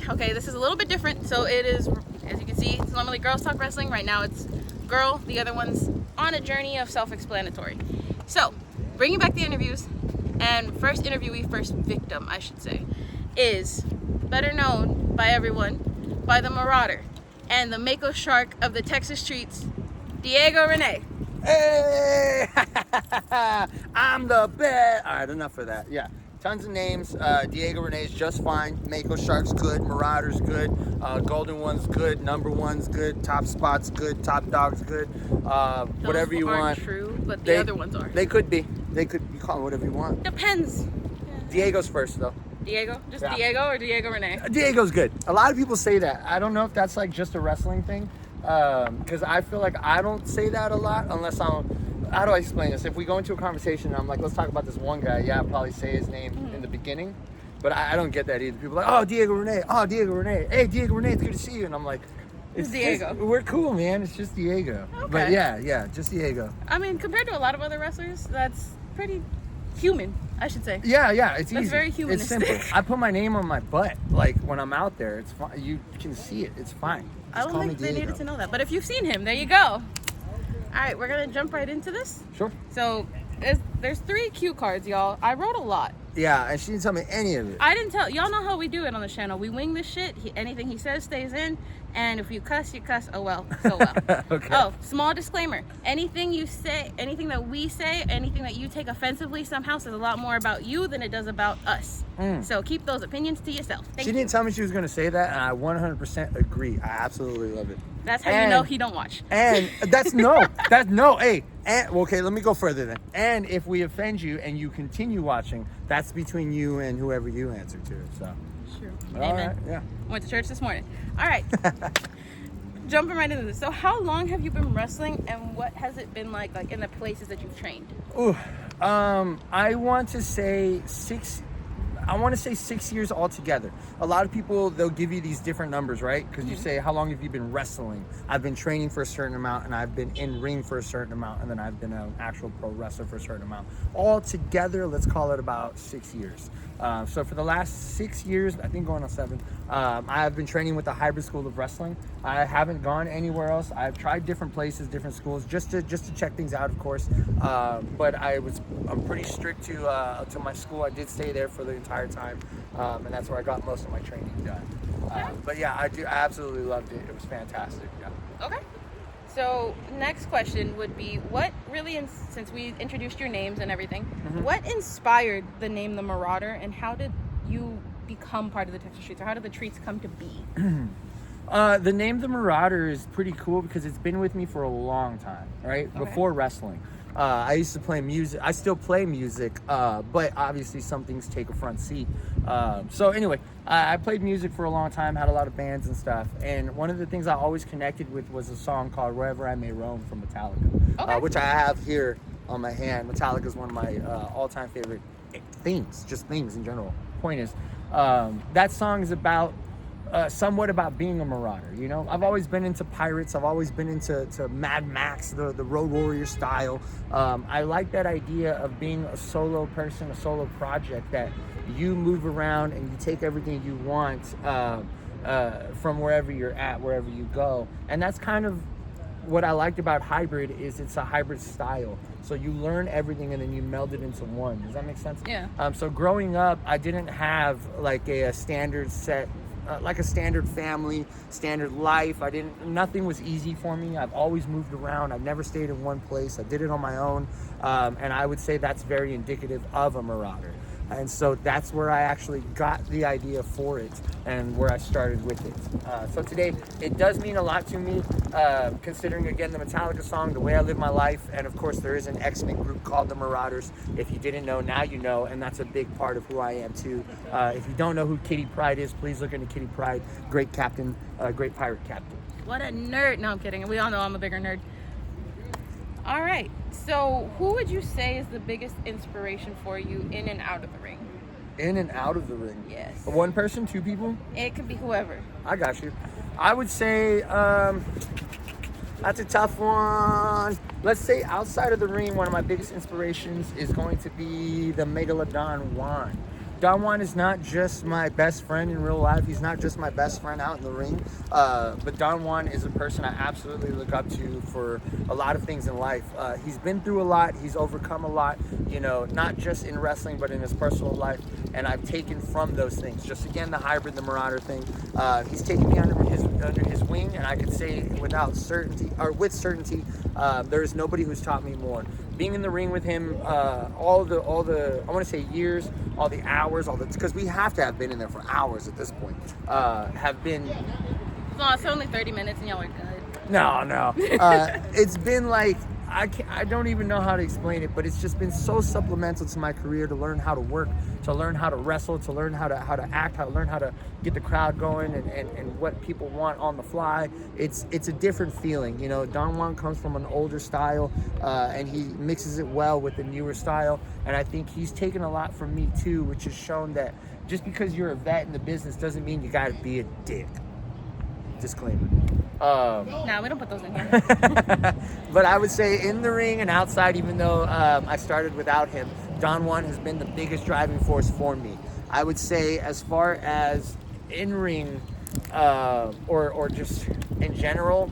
Okay, this is a little bit different. So it is, as you can see, it's normally girls talk wrestling. Right now it's girl. The other one's on a journey of self-explanatory. So, bringing back the interviews, and first interviewee, first victim, I should say, is better known by everyone by the Marauder and the Mako Shark of the Texas streets, Diego Renay. Hey! I'm the best. All right, enough of that. Yeah, tons of names. Diego Renay is just fine. Mako Shark's good. Marauder's good. Golden One's good. Number One's good. Top Spot's good. Top Dog's good. Whatever you want. True, but the other ones are. They could be. They could. You call them whatever you want. Depends. Yeah. Diego's first though. Diego? Just Yeah. Diego or Diego Renay? Diego's good. A lot of people say that. I don't know if that's like just a wrestling thing. Because I feel like I don't say that a lot unless how do I explain this? If we go into a conversation and I'm like, let's talk about this one guy, yeah, I'll probably say his name in the beginning. But I don't get that either. People are like, oh, Diego Renay. Oh, Diego Renay. Hey, Diego Renay, it's good to see you. And I'm like, It's Diego. We're cool, man. It's just Diego. Okay. But yeah, just Diego. I mean, compared to a lot of other wrestlers, that's pretty human, I should say. Yeah, it's easy. That's very humanistic. It's simple. I put my name on my butt, like when I'm out there. It's fine. You can see it. It's fine. I don't think they needed to know that. But if you've seen him, there you go. All right, we're going to jump right into this. Sure. So there's 3 cue cards, y'all. I wrote a lot. Yeah, and she didn't tell me any of it. I didn't tell. Y'all know how we do it on the channel. We wing this shit. Anything he says stays in. And if you cuss, you cuss. Oh, well. So well. Okay. Oh, small disclaimer. Anything you say, anything that we say, anything that you take offensively somehow says a lot more about you than it does about us. So keep those opinions to yourself. Thank She you. didn't tell me she was going to say that, and I 100% agree. I absolutely love it. That's how you know he don't watch. And that's hey. And, okay, let me go further then. And if we offend you and you continue watching, that's between you and whoever you answer to. So. Sure. All Amen. right, yeah. Went to church this morning. All right. Jumping right into this. So how long have you been wrestling, and what has it been like in the places that you've trained? Ooh, I want to say 6 years altogether. A lot of people, they'll give you these different numbers, right? Because you say, how long have you been wrestling? I've been training for a certain amount, and I've been in ring for a certain amount, and then I've been an actual pro wrestler for a certain amount. All together, let's call it about 6 years. So for the last 6 years, I think going on 7, I've been training with the hybrid school of wrestling. I haven't gone anywhere else. I've tried different places, different schools, just to check things out, of course. But I'm pretty strict to my school. I did stay there for the entire time, and that's where I got most of my training done. But yeah, I absolutely loved it. It was fantastic. Yeah. Okay. So next question would be, what really, since we introduced your names and everything, what inspired the name The Marauder, and how did you become part of the Texas Streets, or how did the Treats come to be? The name The Marauder is pretty cool because it's been with me for a long time, right? Okay. Before wrestling. I used to play music. I still play music, but obviously some things take a front seat. So anyway, I played music for a long time, had a lot of bands and stuff. And one of the things I always connected with was a song called Wherever I May Roam from Metallica, which I have here on my hand. Metallica is one of my all-time favorite themes, just themes in general. Point is, that song is about somewhat about being a marauder. You know, I've always been into pirates. I've always been into Mad Max, the Road Warrior style. I like that idea of being a solo person, a solo project, that you move around and you take everything you want from wherever you're at, wherever you go. And that's kind of what I liked about hybrid, is it's a hybrid style. So you learn everything and then you meld it into one. Does that make sense? Yeah. So growing up, I didn't have like a standard set, like a standard family, standard life. Nothing was easy for me. I've always moved around. I've never stayed in one place. I did it on my own. And I would say that's very indicative of a marauder. And so that's where I actually got the idea for it and where I started with it. So today, it does mean a lot to me, considering, again, the Metallica song, the way I live my life. And of course, there is an X-Men group called the Marauders. If you didn't know, now you know. And that's a big part of who I am, too. If you don't know who Kitty Pryde is, please look into Kitty Pryde. Great captain, great pirate captain. What a nerd. No, I'm kidding. We all know I'm a bigger nerd. All right. So who would you say is the biggest inspiration for you in and out of the ring? In and out of the ring? Yes. One person, two people? It could be whoever. I got you. I would say, that's a tough one. Let's say outside of the ring, one of my biggest inspirations is going to be the Megalodon Juan. Don Juan is not just my best friend in real life. He's not just my best friend out in the ring. But Don Juan is a person I absolutely look up to for a lot of things in life. He's been through a lot. He's overcome a lot, you know, not just in wrestling, but in his personal life. And I've taken from those things. Just again, the hybrid, the Marauder thing. He's taken me under his wing, and I could say without certainty, or with certainty, there is nobody who's taught me more. Being in the ring with him, all the I want to say years, all the hours, because we have to have been in there for hours at this point, have been. No, it's only 30 minutes and y'all are good. No. It's been like, I don't even know how to explain it, but it's just been so supplemental to my career to learn how to work, to learn how to wrestle, to learn how to act, how to learn how to get the crowd going and what people want on the fly. It's a different feeling. You know, Don Juan comes from an older style, and he mixes it well with the newer style. And I think he's taken a lot from me too, which has shown that just because you're a vet in the business doesn't mean you gotta be a dick. Disclaimer. No, we don't put those in here. But I would say in the ring and outside, even though I started without him, Don Juan has been the biggest driving force for me. I would say as far as in ring or just in general,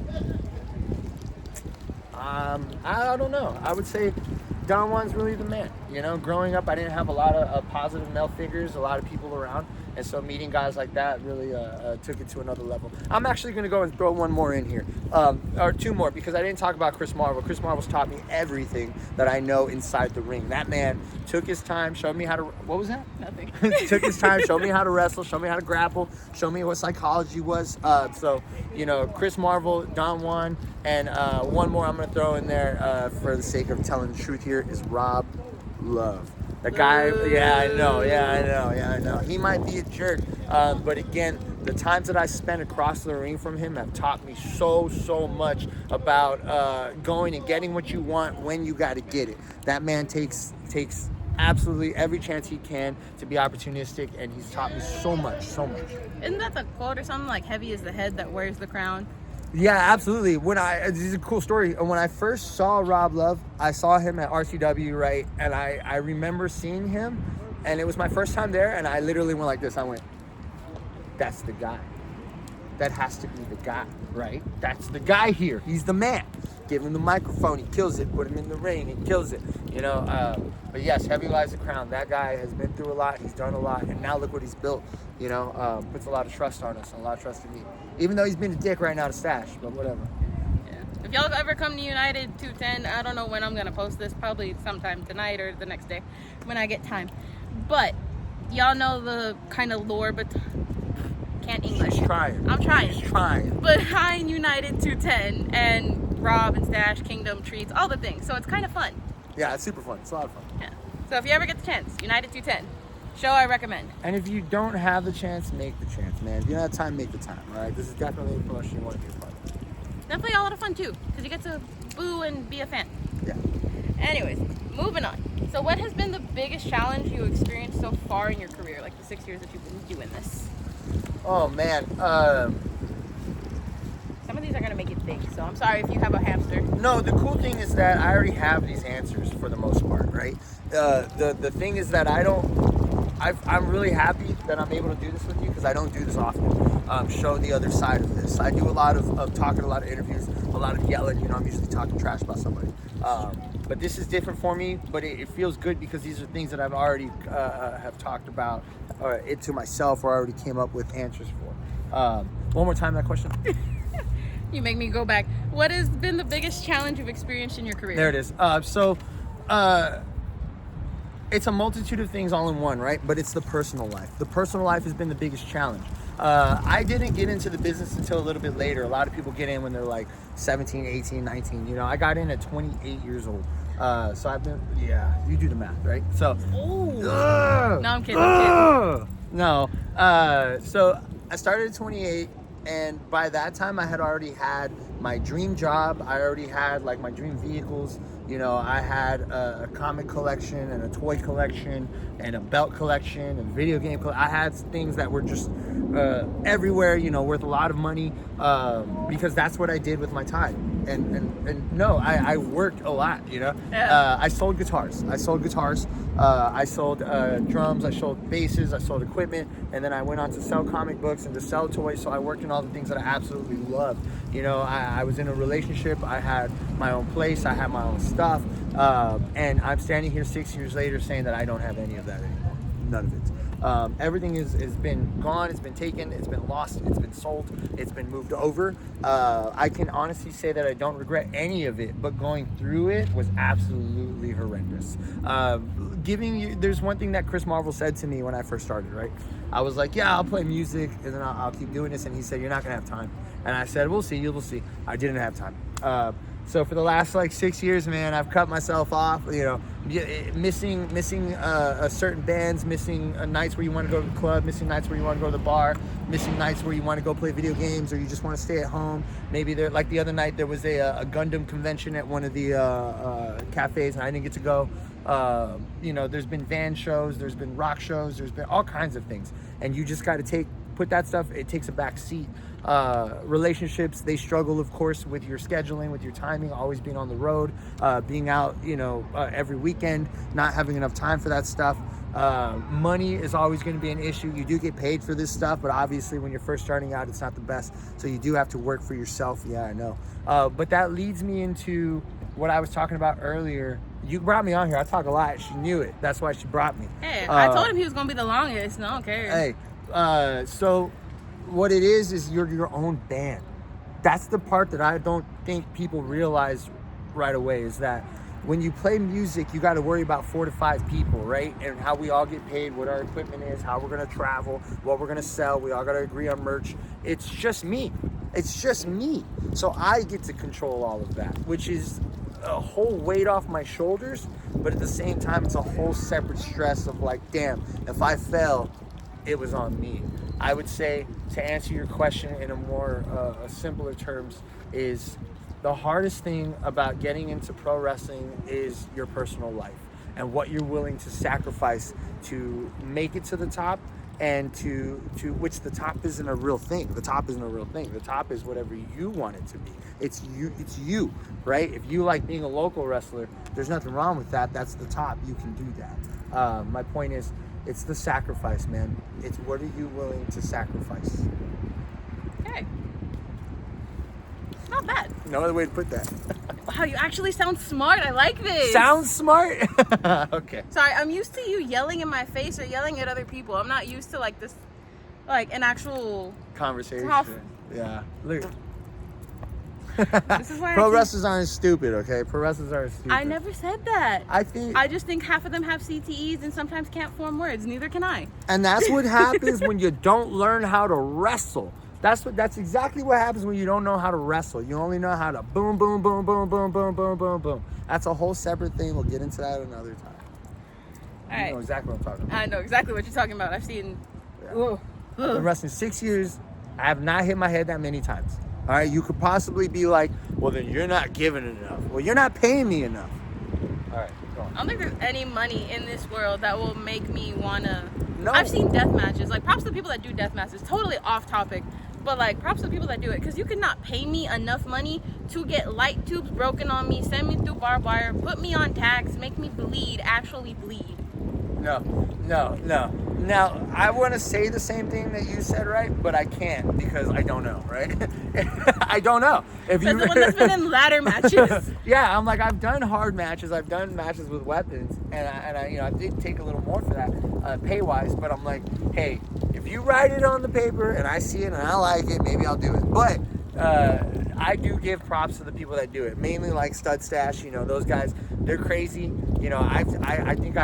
I don't know. I would say Don Juan's really the man. You know, growing up, I didn't have a lot of positive male figures, a lot of people around. And so meeting guys like that really took it to another level. I'm actually going to go and throw one more in here, or two more, because I didn't talk about Chris Marvel. Chris Marvel's taught me everything that I know inside the ring. That man took his time, showed me how to, what was that? Nothing. Took his time, showed me how to wrestle, showed me how to grapple, showed me what psychology was. So, you know, Chris Marvel, Don Juan, and one more I'm going to throw in there for the sake of telling the truth here is Rob Love. The guy, I know. He might be a jerk, but again, the times that I spent across the ring from him have taught me so much about going and getting what you want when you got to get it. That man takes absolutely every chance he can to be opportunistic, and he's taught me so much. Isn't that the quote or something like heavy is the head that wears the crown? Yeah, absolutely. This is a cool story. When I first saw Rob Love, I saw him at RCW, right? And I remember seeing him, and it was my first time there, and I literally went like this. I went, that's the guy. That has to be the guy, right? That's the guy here. He's the man. Give him the microphone, he kills it. Put him in the ring, he kills it. You know, but yes, heavy lies the crown. That guy has been through a lot. He's done a lot, and now look what he's built. You know, puts a lot of trust on us and a lot of trust in me. Even though he's been a dick right now to Stash, but whatever. Yeah. If y'all ever come to United 210, I don't know when I'm gonna post this. Probably sometime tonight or the next day when I get time. But y'all know the kind of lore, but can't English. She's trying. I'm trying. She's trying. Behind United 210 and Rob and Stash, Kingdom, treats, all the things. So it's kind of fun. Yeah, it's super fun. It's a lot of fun. Yeah. So if you ever get the chance, United 210, show I recommend. And if you don't have the chance, make the chance, man. If you don't have time, make the time, all right? This is definitely a promotion you want to be a part of. Definitely a lot of fun too, because you get to boo and be a fan. Yeah. Anyways, moving on. So what has been the biggest challenge you experienced so far in your career, like the 6 years that you've been doing this? Oh, man. Some of these are going to make you think, so I'm sorry if you have a hamster. No, the cool thing is that I already have these answers for the most part, right? The thing is that I'm really happy that I'm able to do this with you because I don't do this often. Show the other side of this. I do a lot of talking, a lot of interviews, a lot of yelling. You know, I'm usually talking trash about somebody. But this is different for me, but it feels good because these are things that I've already have talked about it to myself or already came up with answers for. One more time that question. You make me go back. What has been the biggest challenge you've experienced in your career? There it is. It's a multitude of things all in one, right? But it's the personal life. The personal life has been the biggest challenge. I didn't get into the business until a little bit later. A lot of people get in when they're like 17, 18, 19. You know, I got in at 28 years old. So I've been, you do the math, right? So, no, I'm kidding. No. So I started at 28. And by that time, I had already had my dream job. I already had like my dream vehicles. You know, I had a comic collection and a toy collection and a belt collection and video game I had things that were just everywhere, you know, worth a lot of money, because that's what I did with my time. And no, I worked a lot, you know. Yeah. I sold guitars. I sold drums. I sold basses. I sold equipment, and then I went on to sell comic books and to sell toys. So I worked in all the things that I absolutely loved. You know, I was in a relationship. I had my own place. I had my own stuff, and I'm standing here 6 years later saying that I don't have any of that anymore. None of it. Everything has been gone, it's been taken, it's been lost, it's been sold, it's been moved over. I can honestly say that I don't regret any of it, but going through it was absolutely horrendous. There's one thing that Chris Marvel said to me when I first started, right? I was like, yeah, I'll play music and then I'll keep doing this. And he said, you're not gonna have time. And I said, we'll see, you will see. I didn't have time. So for the last like 6 years, man, I've cut myself off, you know, missing certain bands, missing nights where you want to go to the club, missing nights where you want to go to the bar, missing nights where you want to go play video games, or you just want to stay at home. Maybe there, like the other night, there was a Gundam convention at one of the cafes, and I didn't get to go. You know, there's been band shows, there's been rock shows, there's been all kinds of things, and you just got to put that stuff, it takes a back seat. Relationships, they struggle, of course, with your scheduling, with your timing, always being on the road, being out, you know, every weekend, not having enough time for that stuff. Money is always going to be an issue. You do get paid for this stuff, but obviously when you're first starting out, it's not the best. So you do have to work for yourself. Yeah, I know. But that leads me into what I was talking about earlier. You brought me on here. I talk a lot. She knew it. That's why she brought me. Hey, I told him he was going to be the longest. No one cares. Hey, so what it is you're your own band. That's the part that I don't think people realize right away, is that when you play music, you got to worry about 4 to 5 people, right? And how we all get paid, what our equipment is, how we're going to travel, what we're going to sell. We all got to agree on merch. It's just me. It's just me. So I get to control all of that, which is a whole weight off my shoulders. But at the same time, it's a whole separate stress of like, damn, if I fell, it was on me. I would say, to answer your question in a more simpler terms, is the hardest thing about getting into pro wrestling is your personal life and what you're willing to sacrifice to make it to the top, and to which the top isn't a real thing. The top isn't a real thing. The top is whatever you want it to be. It's you, right? If you like being a local wrestler, there's nothing wrong with that. That's the top. You can do that. My point is, it's the sacrifice, man. It's what are you willing to sacrifice? Okay. Not bad. No other way to put that. Wow, you actually sound smart. I like this. Sound smart? Okay. Sorry, I'm used to you yelling in my face or yelling at other people. I'm not used to like this, like an actual conversation. Yeah. Look. This is why pro wrestlers aren't stupid, okay? Pro wrestlers aren't stupid. I never said that. I just think half of them have CTEs and sometimes can't form words. Neither can I. And that's what happens when you don't learn how to wrestle. That's exactly what happens when you don't know how to wrestle. You only know how to boom, boom, boom, boom, boom, boom, boom, boom, boom. That's a whole separate thing. We'll get into that another time. All right. You know exactly what I'm talking about. I know exactly what you're talking about. I've seen. Yeah. I've been wrestling 6 years. I have not hit my head that many times. All right, you could possibly be like, well, then you're not giving enough. Well, you're not paying me enough. All right, go on. I don't think there's any money in this world that will make me wanna. No. I've seen death matches. Like, props to the people that do death matches. Totally off topic, but like, props to the people that do it, because you could not pay me enough money to get light tubes broken on me, send me through barbed wire, put me on tags, make me bleed, actually bleed. No. Now, I want to say the same thing that you said, right? But I can't, because I don't know, right? I don't know. If you the one that's been in ladder matches. Yeah, I'm like, I've done hard matches. I've done matches with weapons, and I you know, I did take a little more for that, pay-wise. But I'm like, hey, if you write it on the paper and I see it and I like it, maybe I'll do it. But I do give props to the people that do it. Mainly like Stud Stash, you know, those guys, they're crazy. You know, I think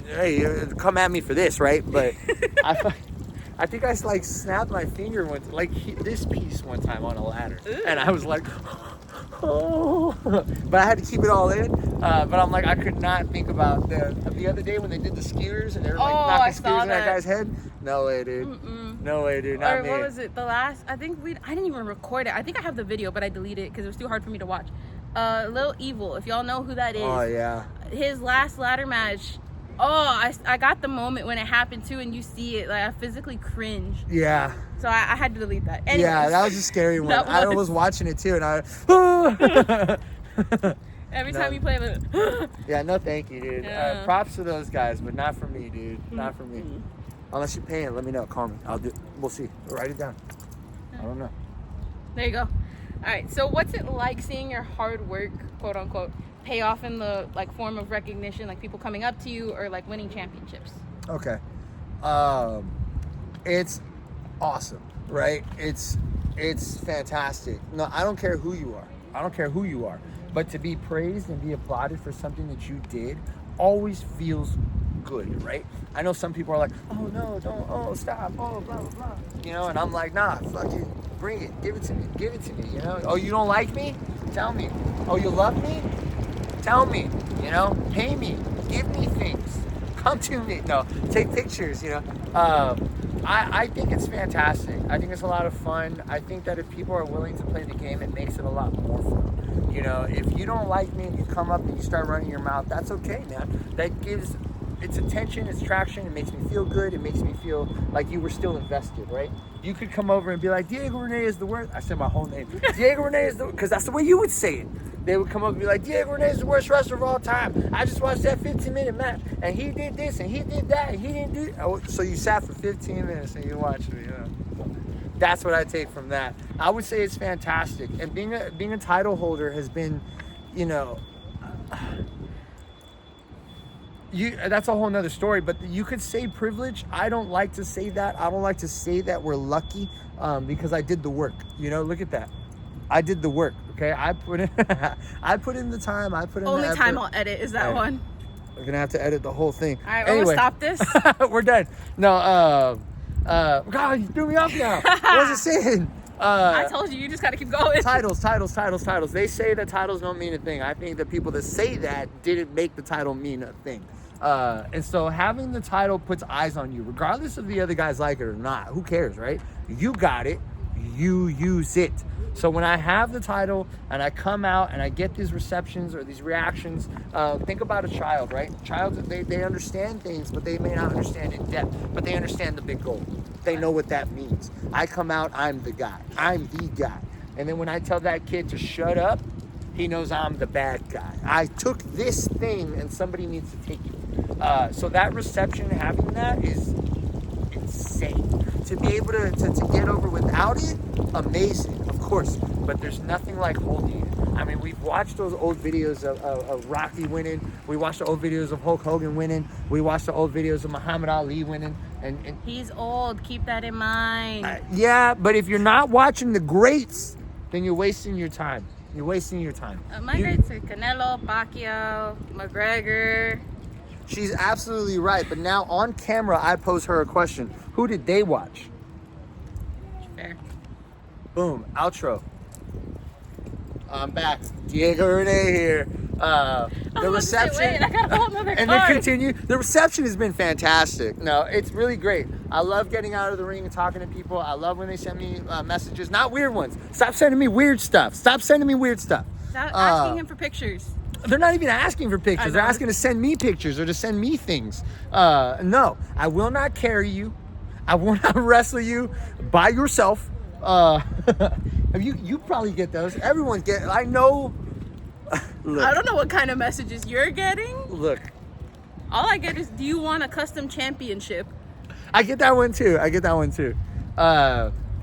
hey, come at me for this, right? But I think I like snapped my finger this piece one time on a ladder. Ooh. And I was like, oh, but I had to keep it all in. But I'm like, I could not think about the other day when they did the skewers and they were like knocking skewers in that guy's head. No way, dude. Mm-mm. No way, dude. Not me. What was it? The last? I didn't even record it. I think I have the video, but I deleted it because it was too hard for me to watch. Little Evil, if y'all know who that is. Oh yeah. His last ladder match. Oh, I got the moment when it happened too, and you see it. Like, I physically cringed. Yeah. So I had to delete that. Anyways, Yeah, that was a scary one. I was watching it too, and I. Every time you play the. Yeah, no, thank you, dude. Yeah. Props to those guys, but not for me, dude. Not for me. Unless you're paying, let me know. Call me. I'll do. We'll see. Write it down. I don't know. There you go. All right. So, what's it like seeing your hard work, quote unquote, pay off in the like form of recognition, like people coming up to you or like winning championships? Okay. It's awesome, right? It's fantastic. No, I don't care who you are. I don't care who you are. But to be praised and be applauded for something that you did always feels good, right? I know some people are like, oh no, don't, oh stop, oh blah blah blah, you know, and I'm like, nah, fuck it, bring it, give it to me, you know. Oh, you don't like me? Tell me. Oh, you love me? Tell me, you know. Pay me, give me things, come to me. No, take pictures, you know. I think it's fantastic. I think it's a lot of fun. I think that if people are willing to play the game, it makes it a lot more fun. You know, if you don't like me and you come up and you start running your mouth, that's okay, man. That gives, it's attention, it's traction, it makes me feel good, it makes me feel like you were still invested, right? You could come over and be like, Diego Renay is the worst. I said my whole name. Diego Renay is the, because that's the way you would say it. They would come up and be like, Diego Renay is the worst wrestler of all time. I just watched that 15-minute match, and he did this, and he did that, and he didn't do it. Oh, so you sat for 15 minutes and you watched me, yeah. That's what I take from that. I would say it's fantastic. And being a title holder has been, you know, that's a whole nother story, but you could say privilege. I don't like to say that. I don't like to say that we're lucky because I did the work. You know, look at that. I did the work, okay? I put in the time. I put in Only the effort. time I'll edit is that one. We're going to have to edit the whole thing. All right, anyway, we'll stop this. We're done. No, God, you threw me off now. What was I saying? I told you just got to keep going. Titles. They say that titles don't mean a thing. I think the people that say that didn't make the title mean a thing. And so having the title puts eyes on you, regardless if the other guys like it or not. Who cares, right? You got it. You use it. So when I have the title and I come out and I get these receptions or these reactions, think about a child, right? Child, they understand things, but they may not understand in depth, but they understand the big goal. They know what that means. I come out, I'm the guy. I'm the guy. And then when I tell that kid to shut up, he knows I'm the bad guy. I took this thing and somebody needs to take it. So that reception, having that is insane. To be able to get over without it, amazing, of course. But there's nothing like holding it. I mean, we've watched those old videos of Rocky winning. We watched the old videos of Hulk Hogan winning. We watched the old videos of Muhammad Ali winning. And he's old. Keep that in mind. yeah, but if you're not watching the greats, then you're wasting your time. You're wasting your time. My greats are Canelo, Pacquiao, McGregor. She's absolutely right. But now on camera, I pose her a question. Who did they watch? Fair. Boom. Outro. I'm back. Diego Renay here. The reception. Wait, I got a whole nother and card. then continue. The reception has been fantastic. No, it's really great. I love getting out of the ring and talking to people. I love when they send me messages, not weird ones. Stop sending me weird stuff. Stop asking him for pictures. They're not even asking for pictures. They're asking to send me pictures or to send me things. No, I will not carry you. I will not wrestle you by yourself. You probably get those. Everyone get. I know. Look, I don't know what kind of messages you're getting. Look. All I get is, do you want a custom championship? I get that one too.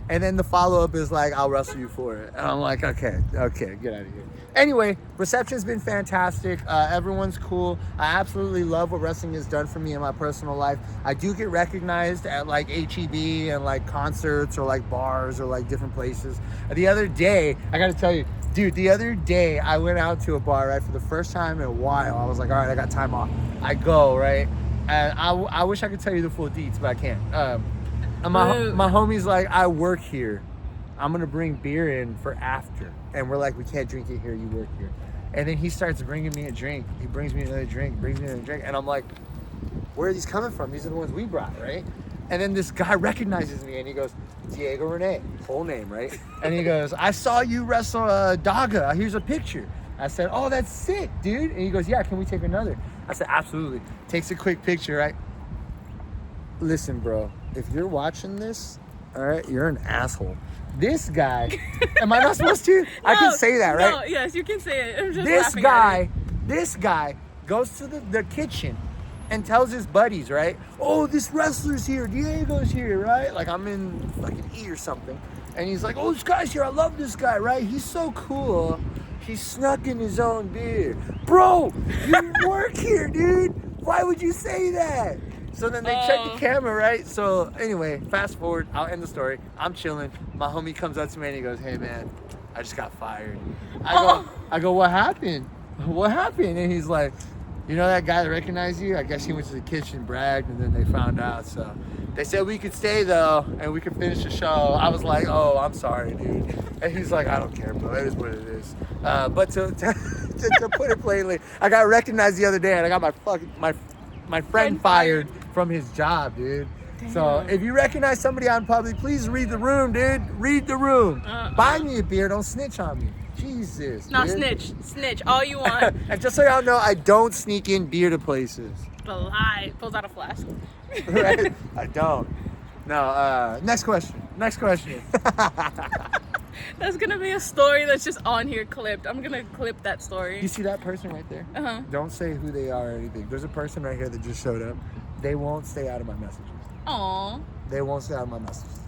And then the follow-up is like, I'll wrestle you for it. And I'm like, okay, get out of here. Anyway, reception's been fantastic. Everyone's cool. I absolutely love what wrestling has done for me in my personal life. I do get recognized at like HEB and like concerts or like bars or like different places. The other day, I gotta tell you, dude, I went out to a bar, right, for the first time in a while. I was like, all right, I got time off. I go, right? And I wish I could tell you the full deets, but I can't. And my homie's like, I work here. I'm gonna bring beer in for after. And we're like, we can't drink it here, you work here. And then he starts bringing me a drink. He brings me another drink, And I'm like, where are these coming from? These are the ones we brought, right? And then this guy recognizes me and he goes, Diego Renay, whole name, right? And he goes, I saw you wrestle Daga. Here's a picture. I said, oh, that's sick, dude. And he goes, yeah, can we take another? I said, absolutely. Takes a quick picture, right? Listen, bro, if you're watching this, all right, you're an asshole. This guy, am I not supposed to? I can say that, right? No, yes, you can say it. I'm just This guy goes to the kitchen and tells his buddies, right? Oh, this wrestler's here. Diego's here, right? Like I'm in fucking E or something. And he's like, oh, this guy's here. I love this guy, right? He's so cool. He snuck in his own beer. Bro, you work here, dude. Why would you say that? So then they check the camera, right? So anyway, fast forward. I'll end the story. I'm chilling. My homie comes up to me and he goes, hey, man, I just got fired. I go, what happened? What happened? And he's like, you know that guy that recognized you? I guess he went to the kitchen, bragged, and then they found out. So they said we could stay, though, and we could finish the show. I was like, oh, I'm sorry, dude. And he's like, I don't care, bro. It is what it is. But to put it plainly, I got recognized the other day, and I got my friend fired from his job, dude. Damn. So if you recognize somebody out in public, please read the room, dude. Read the room. Buy me a beer. Don't snitch on me. Jesus. No, snitch all you want. And just so y'all know, I don't sneak in beer to places. The lie. Pulls out a flask. Right? I don't. No, next question. That's gonna be a story that's just on here clipped. I'm gonna clip that story. You see that person right there? Uh-huh. Don't say who they are or anything. There's a person right here that just showed up. They won't stay out of my messages. Aww. They won't stay out of my messages.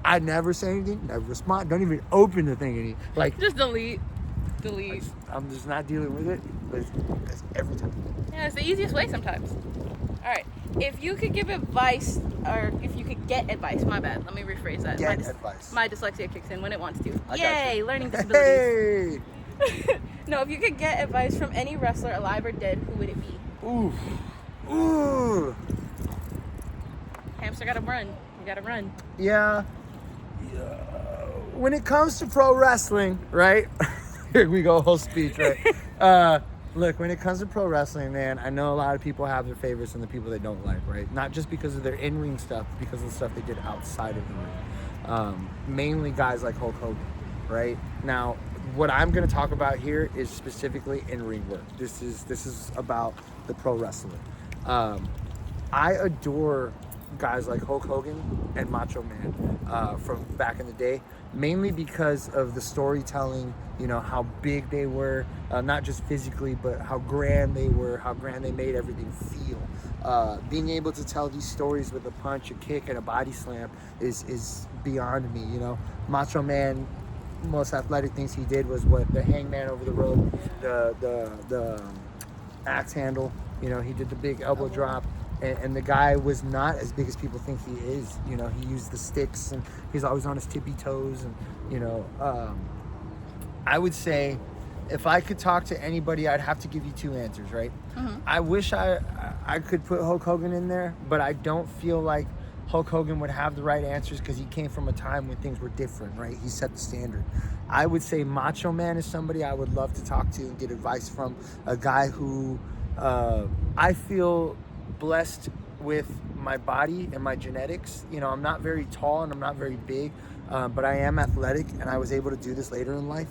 I never say anything, never respond, don't even open the thing any. Like just delete. I'm just not dealing with it, but it's every time. Yeah, it's the easiest way sometimes. All right, if you could give advice, or if you could get advice, my bad, let me rephrase that. Advice. My dyslexia kicks in when it wants to. Yay, learning disabilities. Hey! No, if you could get advice from any wrestler, alive or dead, who would it be? Ooh. Hamster gotta run. You gotta run. Yeah. When it comes to pro wrestling, right? Here we go, whole speech, right? Look, when it comes to pro wrestling, man, I know a lot of people have their favorites and the people they don't like, right? Not just because of their in-ring stuff, because of the stuff they did outside of the ring. Mainly guys like Hulk Hogan, right? Now, what I'm going to talk about here is specifically in-ring work. This is about the pro wrestler. I adore guys like Hulk Hogan and Macho Man from back in the day, mainly because of the storytelling, you know, how big they were, not just physically, but how grand they were, how grand they made everything feel. Being able to tell these stories with a punch, a kick, and a body slam is beyond me, you know. Macho Man, most athletic things he did was the hangman over the rope, the axe handle, you know, he did the big elbow drop. And the guy was not as big as people think he is. You know, he used the sticks and he's always on his tippy toes. And, you know, I would say if I could talk to anybody, I'd have to give you two answers, right? Mm-hmm. I wish I could put Hulk Hogan in there, but I don't feel like Hulk Hogan would have the right answers because he came from a time when things were different, right? He set the standard. I would say Macho Man is somebody I would love to talk to and get advice from, a guy who I feel blessed with my body and my genetics. You know, I'm not very tall and I'm not very big, but I am athletic and I was able to do this later in life.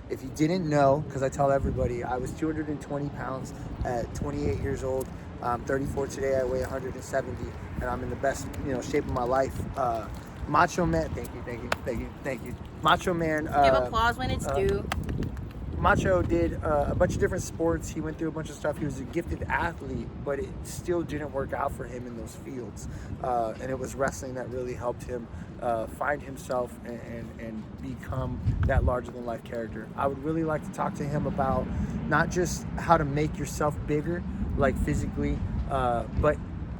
If you didn't know, because I tell everybody, I was 220 pounds at 28 years old. I'm 34 today, I weigh 170 and I'm in the best, you know, shape of my life. Macho Man, thank you. Macho Man. Give applause when it's due. Macho did a bunch of different sports. He went through a bunch of stuff. He was a gifted athlete, but it still didn't work out for him in those fields. And it was wrestling that really helped him find himself and become that larger-than-life character. I would really like to talk to him about not just how to make yourself bigger, like physically, but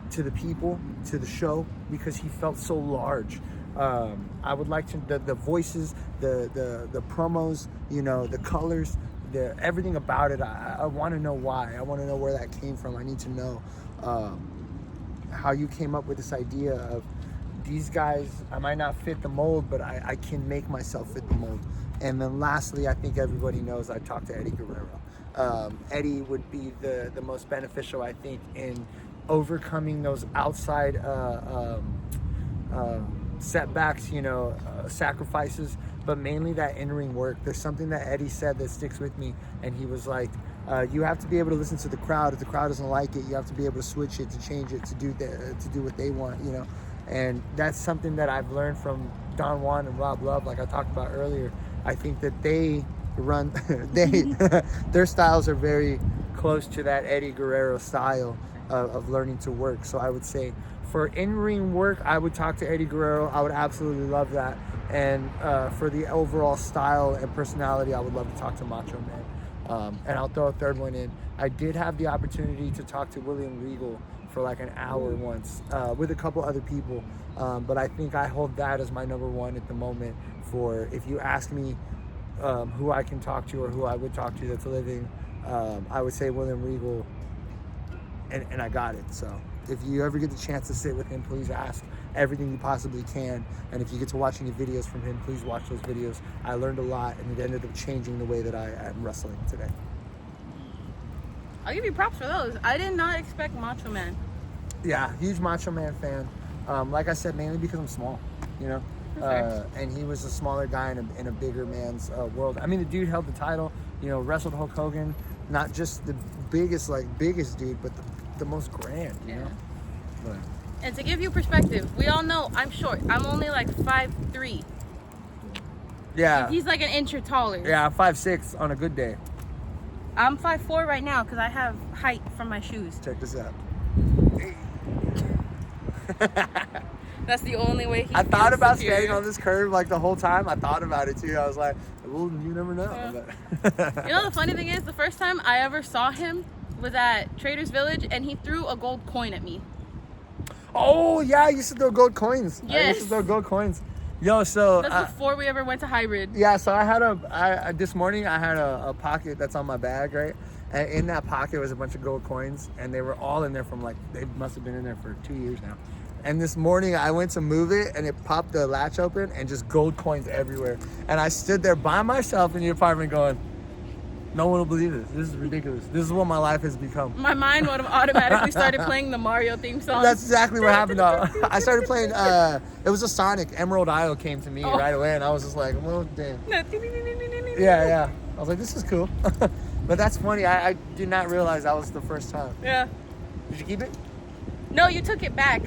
to the people, to the show, because he felt so large. I would like to the voices, the promos, you know, the colors, everything about it. I want to know why. I want to know where that came from. I need to know how you came up with this idea of these guys. I might not fit the mold, but I can make myself fit the mold. And then lastly, I think everybody knows I talked to Eddie Guerrero. Eddie would be the most beneficial, I think, in overcoming those outside setbacks, you know, sacrifices but mainly that in-ring work. There's something that Eddie said that sticks with me, and he was like, you have to be able to listen to the crowd. If the crowd doesn't like it, you have to be able to switch it, to change it, to do what they want, you know. And that's something that I've learned from Don Juan and Rob Love, like I talked about earlier. I think that they run, their styles are very close to that Eddie Guerrero style of learning to work. So I would say for in-ring work, I would talk to Eddie Guerrero. I would absolutely love that. And for the overall style and personality, I would love to talk to Macho Man. And I'll throw a third one in. I did have the opportunity to talk to William Regal for like an hour once with a couple other people. But I think I hold that as my number one at the moment for, if you ask me who I can talk to or who I would talk to that's living, I would say William Regal, and I got it. So if you ever get the chance to sit with him, please ask everything you possibly can. And if you get to watch any videos from him, please watch those videos. I learned a lot, and it ended up changing the way that I am wrestling today. I'll give you props for those. I did not expect Macho Man. Yeah, huge Macho Man fan. Like I said, mainly because I'm small, you know. And he was a smaller guy in a bigger man's world. I mean, the dude held the title, you know, wrestled Hulk Hogan, not just the biggest dude, but the most grand, you know. But. And to give you perspective, we all know I'm short. I'm only like 5'3". Yeah. He's like an inch or taller. Yeah, I'm 5'6" on a good day. I'm 5'4" right now because I have height from my shoes. Check this out. That's the only way he I thought about superior. standing on this curve like the whole time. I thought about it too. I was like, well, you never know. You know, the funny thing is, the first time I ever saw him was at Trader's Village, and he threw a gold coin at me. Oh, yeah, I used to throw gold coins. Yes. I used to throw gold coins. Yo, so... That's before we ever went to Hybrid. Yeah, so I had this morning I had a pocket that's on my bag, right? And in that pocket was a bunch of gold coins, and they were all in there from like, they must have been in there for 2 years now. And this morning I went to move it, and it popped the latch open, and just gold coins everywhere. And I stood there by myself in the apartment going, no one will believe this. This is ridiculous. This is what my life has become. My mind would have automatically started playing the Mario theme song. That's exactly what happened. I started playing, it was a Sonic. Emerald Isle came to me right away, and I was just like, well, damn. Yeah. I was like, this is cool. But that's funny. I did not realize that was the first time. Yeah. Did you keep it? No, you took it back.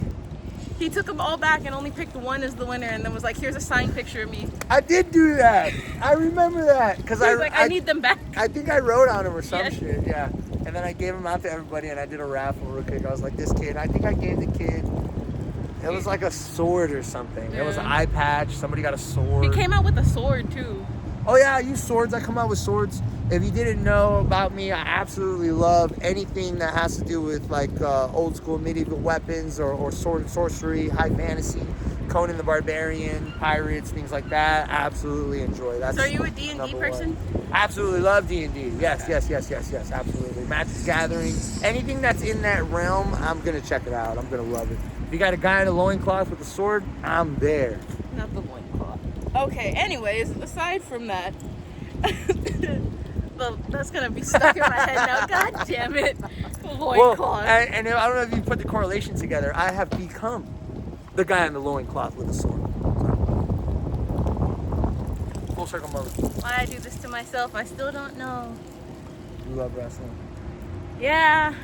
He took them all back and only picked one as the winner, and then was like, here's a signed picture of me. I did do that. I remember that. Because I need them back. I think I wrote on them or some shit, yeah. And then I gave them out to everybody, and I did a raffle real quick. I was like, this kid, I think I gave the kid, it was like a sword or something. Yeah. It was an eye patch. Somebody got a sword. He came out with a sword, too. Oh, yeah, I use swords. I come out with swords. If you didn't know about me, I absolutely love anything that has to do with like old school medieval weapons or sword and sorcery, high fantasy, Conan the Barbarian, pirates, things like that. Absolutely enjoy that. So are you a D&D person? Absolutely love D&D. Yes, absolutely. Magic the Gathering. Anything that's in that realm, I'm going to check it out. I'm going to love it. If you got a guy in a loincloth with a sword, I'm there. Not the loincloth. Okay, anyways, aside from that, that's gonna be stuck in my head now. God damn it. Loincloth. Well, and I don't know if you put the correlation together. I have become the guy in the loincloth with a sword. So, full circle moment. Why I do this to myself, I still don't know. You love wrestling? Yeah,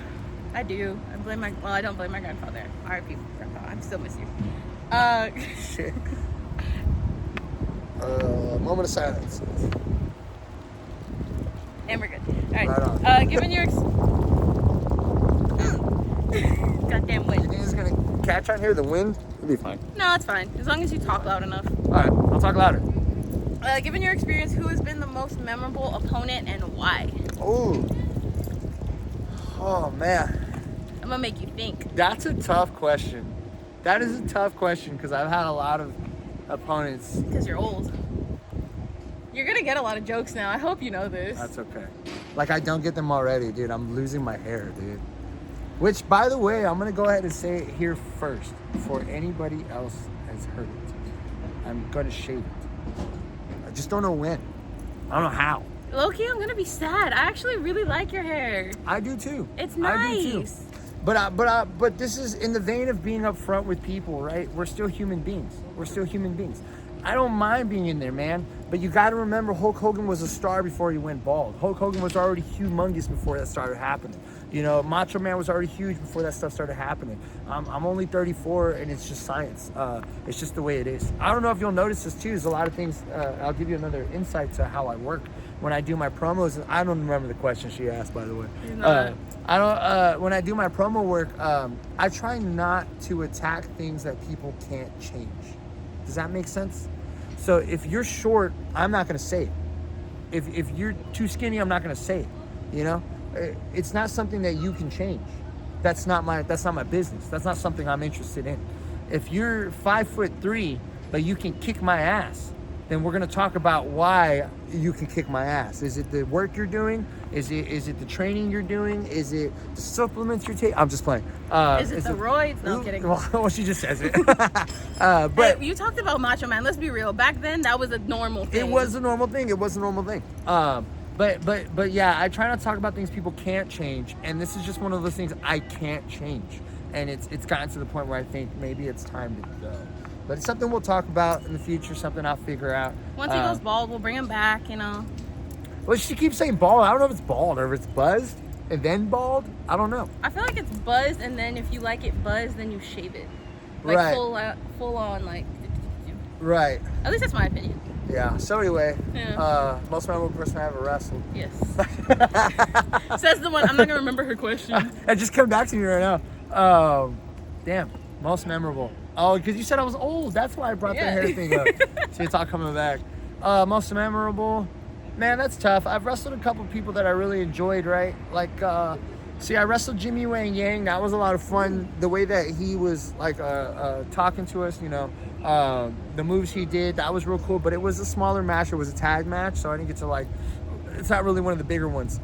I do. I don't blame my grandfather. R.I.P. grandpa. I still miss you. Shit. Moment of silence. And we're good. All right. Right on. Given your goddamn wind. You think it's gonna catch on here? The wind? It'll be fine. No, it's fine. As long as you talk loud enough. All right, I'll talk louder. Given your experience, who has been the most memorable opponent and why? Oh man. I'm gonna make you think. That's a tough question. That is a tough question because I've had a lot of opponents. Because you're old. You're gonna get a lot of jokes now. I hope you know this. That's okay. Like, I don't get them already, dude. I'm losing my hair, dude. Which, by the way, I'm gonna go ahead and say it here first before anybody else has heard it. I'm gonna shave it. I just don't know when. I don't know how. Low-key, I'm gonna be sad. I actually really like your hair. I do too. It's nice. I do too. But this is in the vein of being upfront with people, right? We're still human beings. I don't mind being in there, man. But you got to remember, Hulk Hogan was a star before he went bald. Hulk Hogan was already humongous before that started happening. You know, Macho Man was already huge before that stuff started happening. I'm only 34, and it's just science. It's just the way it is. I don't know if you'll notice this too. There's a lot of things. I'll give you another insight to how I work when I do my promos. I don't remember the question she asked, by the way. I don't. When I do my promo work, I try not to attack things that people can't change. Does that make sense? So if you're short, I'm not going to say it. If you're too skinny, I'm not going to say it. You know, it's not something that you can change. That's not my business. That's not something I'm interested in. If you're 5'3", but you can kick my ass, then we're going to talk about why you can kick my ass. Is it the work you're doing? Is it the training you're doing? Is it the supplements you're taking? I'm just playing. Is it the roids? No, I'm kidding. Well, she just says it. But hey, you talked about Macho Man. Let's be real. Back then, that was a normal thing. It was a normal thing. But yeah, I try not to talk about things people can't change. And this is just one of those things I can't change. And it's gotten to the point where I think maybe it's time to go. But it's something we'll talk about in the future, something I'll figure out. Once he goes bald, we'll bring him back, you know. Well, she keeps saying bald. I don't know if it's bald or if it's buzzed and then bald. I don't know. I feel like it's buzzed, and then if you like it buzzed, then you shave it. Like right. Full on, like. Right. At least that's my opinion. Yeah. So anyway, most memorable person I ever wrestled. Yes. Says the one. I'm not going to remember her question. It just came back to me right now. Damn. Most memorable. Oh, because you said I was old. That's why I brought the hair thing up. So it's all coming back. Most memorable. Man, that's tough. I've wrestled a couple people that I really enjoyed, right? Like, I wrestled Jimmy Wang Yang. That was a lot of fun. The way that he was, like, talking to us, you know, the moves he did, that was real cool. But it was a smaller match. It was a tag match, so I didn't get to, like, it's not really one of the bigger ones.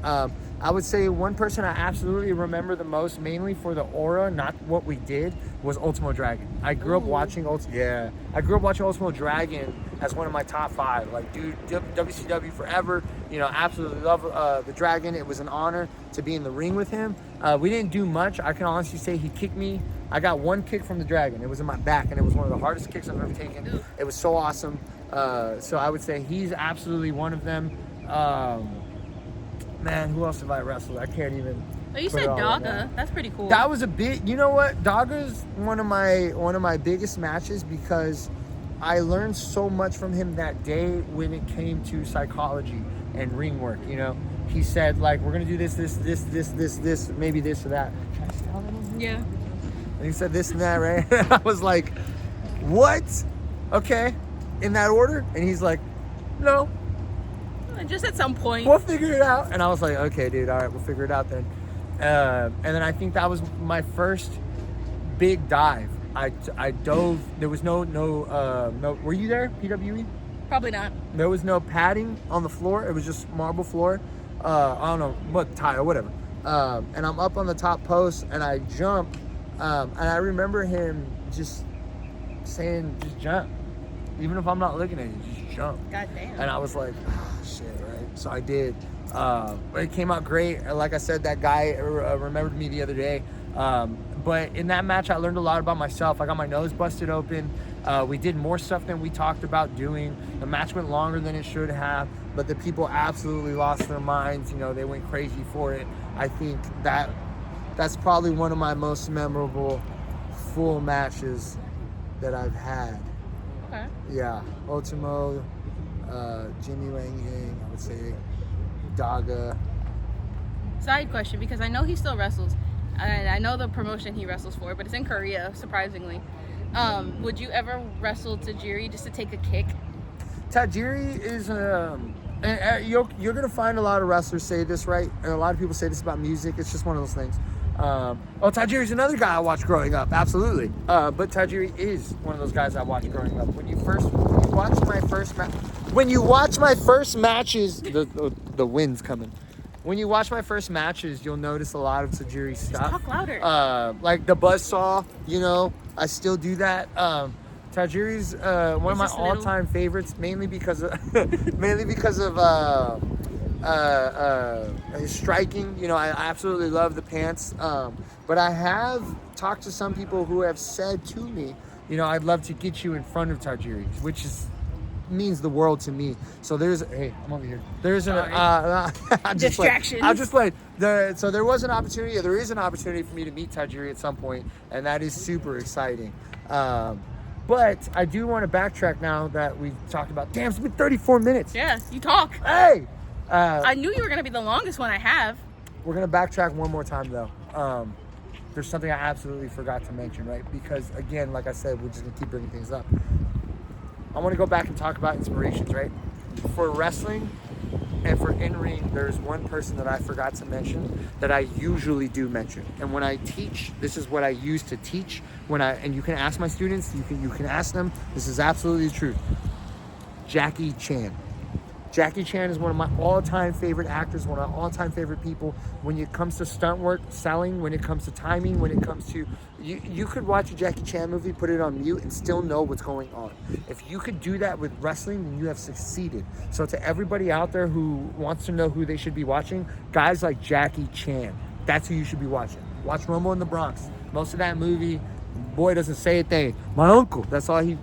I would say one person I absolutely remember the most, mainly for the aura, not what we did, was Ultimo Dragon. I grew up watching Ultimo Dragon as one of my top 5. Like, dude, WCW forever. You know, absolutely love the Dragon. It was an honor to be in the ring with him. We didn't do much. I can honestly say he kicked me. I got one kick from the Dragon. It was in my back, and it was one of the hardest kicks I've ever taken. It was so awesome. So I would say he's absolutely one of them. Man, who else have I wrestled? I can't even. Oh, you said Daga. That's pretty cool. That was a bit. You know what? Daga's one of my biggest matches because I learned so much from him that day when it came to psychology and ring work. You know, he said, like, we're gonna do this, maybe this or that. Can I spell that? Yeah. And he said this and that, right? I was like, what? Okay, in that order? And he's like, no. Just at some point. We'll figure it out. And I was like, okay, dude, all right, we'll figure it out then. And then I think that was my first big dive. I dove. There was no. Were you there, PWE? Probably not. There was no padding on the floor. It was just marble floor. I don't know what tile, whatever. And I'm up on the top post, and I jump. And I remember him just saying, "Just jump, even if I'm not looking at you. Just jump." God damn. And I was like, oh, shit, right? So I did. It came out great. Like I said, that guy remembered me the other day. But in that match, I learned a lot about myself. I got my nose busted open. We did more stuff than we talked about doing. The match went longer than it should have, but the people absolutely lost their minds. You know, they went crazy for it. I think that's probably one of my most memorable full matches that I've had. Okay. Yeah, Ultimo, Jimmy Wang Yang, I would say, Daga. Side question, because I know he still wrestles, and I know the promotion he wrestles for, but it's in Korea, surprisingly. Would you ever wrestle Tajiri just to take a kick? Tajiri is, you're gonna find a lot of wrestlers say this, right? And a lot of people say this about music. It's just one of those things. Tajiri's another guy I watched growing up, absolutely. But Tajiri is one of those guys I watched growing up. When you watch my first matches, the wind's coming. When you watch my first matches, you'll notice a lot of Tajiri stuff. Just talk louder. Like the buzzsaw, you know, I still do that. Tajiri's one of my all-time favorites, mainly because of his striking. You know, I absolutely love the pants. But I have talked to some people who have said to me, you know, I'd love to get you in front of Tajiri, which is means the world to me. So hey, I'm over here. There's an Distractions. I'll just play. So there was an opportunity, or there is an opportunity for me to meet Tajiri at some point, and that is super exciting. But I do want to backtrack now that we've talked about. Damn, it's been 34 minutes. Yeah, you talk. Hey. I knew you were gonna be the longest one I have. We're gonna backtrack one more time though. There's something I absolutely forgot to mention, right? Because again, like I said, we're just gonna keep bringing things up. I want to go back and talk about inspirations, right? For wrestling and for in-ring, there's one person that I forgot to mention that I usually do mention. And when I teach, this is what I use to teach. And you can ask my students, you can ask them. This is absolutely the truth. Jackie Chan. Jackie Chan is one of my all-time favorite actors, one of my all-time favorite people. When it comes to stunt work, selling, when it comes to timing, when it comes to... You could watch a Jackie Chan movie, put it on mute, and still know what's going on. If you could do that with wrestling, then you have succeeded. So to everybody out there who wants to know who they should be watching, guys like Jackie Chan, that's who you should be watching. Watch Rumble in the Bronx. Most of that movie, boy doesn't say a thing. My uncle, that's all he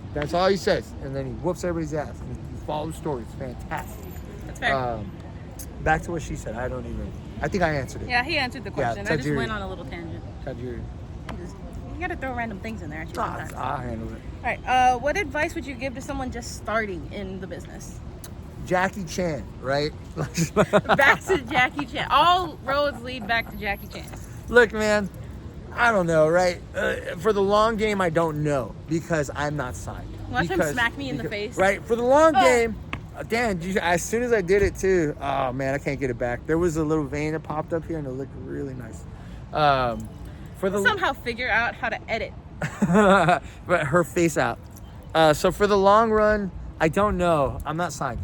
says. And then he whoops everybody's ass. Follow the story. It's fantastic. That's fair. Back to what she said. I think I answered it. Yeah, he answered the question. Yeah, I just went on a little tangent. Tajiri. You gotta throw random things in there. I'll handle it. All right. What advice would you give to someone just starting in the business? Jackie Chan, right? Back to Jackie Chan. All roads lead back to Jackie Chan. Look, man, I don't know, right? For the long game, I don't know because I'm not signed. Watch him smack me in the face. Right, for the long game, Dan, as soon as I did it too, oh man, I can't get it back. There was a little vein that popped up here and it looked really nice. Somehow figure out how to edit. But her face out. So for the long run, I don't know. I'm not signed.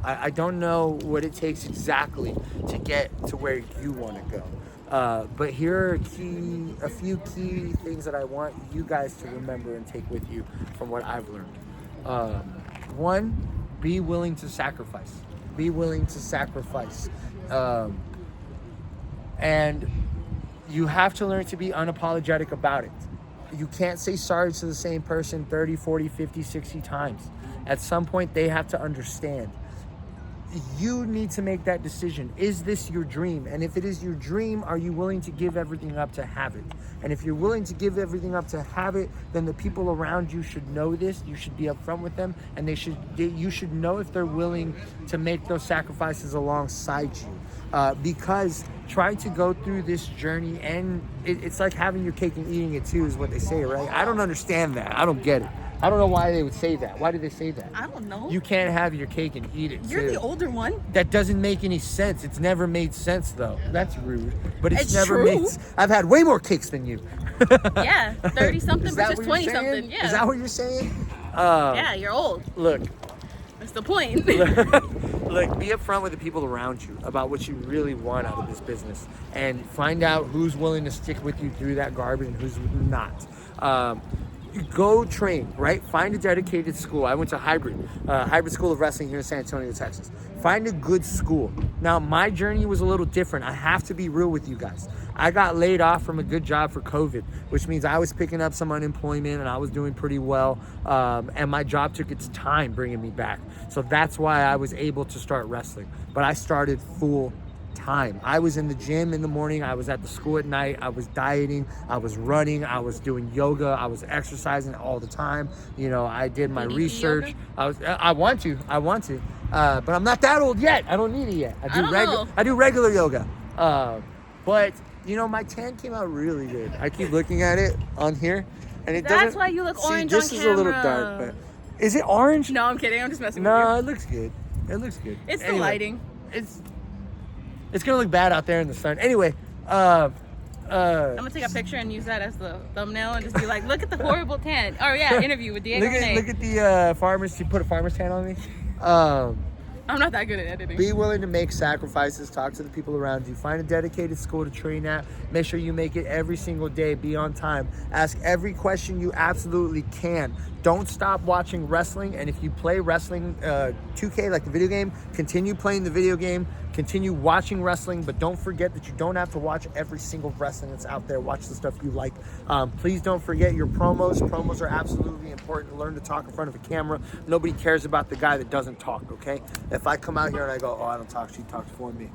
I don't know what it takes exactly to get to where you want to go. But here are a few key things that I want you guys to remember and take with you from what I've learned. One, be willing to sacrifice. Be willing to sacrifice. And you have to learn to be unapologetic about it. You can't say sorry to the same person 30, 40, 50, 60 times. At some point, they have to understand. You need to make that decision. Is this your dream? And if it is your dream, are you willing to give everything up to have it? And if you're willing to give everything up to have it, then the people around you should know this. You should be upfront with them, and you should know if they're willing to make those sacrifices alongside you. Because trying to go through this journey, and it's like having your cake and eating it too, is what they say, right? I don't understand that. I don't get it. I don't know why they would say that. Why did they say that? I don't know. You can't have your cake and eat it. You're the older one. That doesn't make any sense. It's never made sense though. That's rude. But it's never true. made I've had way more cakes than you. Yeah, 30 something versus 20 something. Yeah. Is that what you're saying? Yeah, you're old. Look. That's the point. Look, be upfront with the people around you about what you really want out of this business, and find out who's willing to stick with you through that garbage and who's not. Go train, right? Find a dedicated school. I went to hybrid school of wrestling here in San Antonio, Texas. Find a good school. Now, my journey was a little different. I have to be real with you guys. I got laid off from a good job for COVID, which means I was picking up some unemployment and I was doing pretty well. And my job took its time bringing me back. So that's why I was able to start wrestling. But I started full time. I was in the gym in the morning. I was at the school at night. I was dieting. I was running. I was doing yoga. I was exercising all the time. You know, I did my research. I want to, but I'm not that old yet. I don't need it yet. I do regular yoga. But you know, my tan came out really good. I keep looking at it on here, and it doesn't. That's why you look orange this on is camera. a little dark, but is it orange? No, I'm kidding. I'm just messing with you. No, it looks good. It looks good. It's the lighting. It's gonna look bad out there in the sun. Anyway, I'm gonna take a picture and use that as the thumbnail and just be like, look at the horrible tan. Oh yeah, interview with Diego Renay. Look at the farmers. You put a farmer's tan on me. I'm not that good at editing. Be willing to make sacrifices. Talk to the people around you. Find a dedicated school to train at. Make sure you make it every single day. Be on time. Ask every question you absolutely can. Don't stop watching wrestling. And if you play wrestling 2K, like the video game, continue playing the video game. Continue watching wrestling, but don't forget that you don't have to watch every single wrestling that's out there. Watch the stuff you like. Please don't forget your promos. Promos are absolutely important. Learn to talk in front of a camera. Nobody cares about the guy that doesn't talk, okay? If I come out here and I go, oh, I don't talk, she talks for me.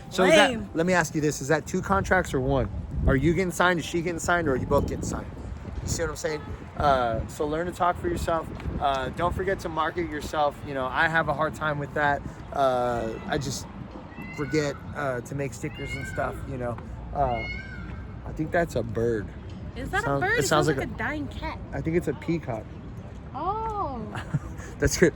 So let me ask you this. Is that 2 contracts or 1? Are you getting signed? Is she getting signed? Or are you both getting signed? You see what I'm saying? So learn to talk for yourself. Don't forget to market yourself. You know, I have a hard time with that. I just forget to make stickers and stuff, you know. I think that's a bird. Is that a bird? It sounds like a dying cat. I think it's a peacock. Oh. That's good.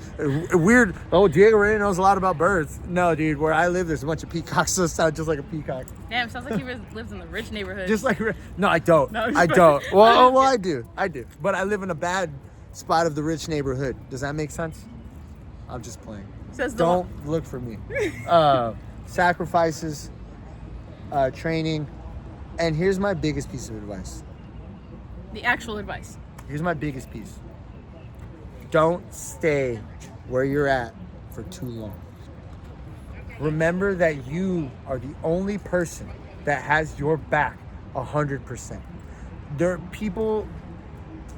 Weird. Oh, Diego Renay knows a lot about birds. No, dude, where I live, there's a bunch of peacocks, so it sounds just like a peacock. Damn, sounds like he lives in the rich neighborhood. Just like, no, I don't. No, I don't. Well, I do. But I live in a bad spot of the rich neighborhood. Does that make sense? I'm just playing. Don't look for me. Sacrifices, training, and here's my biggest piece of advice. The actual advice. Here's my biggest piece. Don't stay where you're at for too long. Remember that you are the only person that has your back 100%. People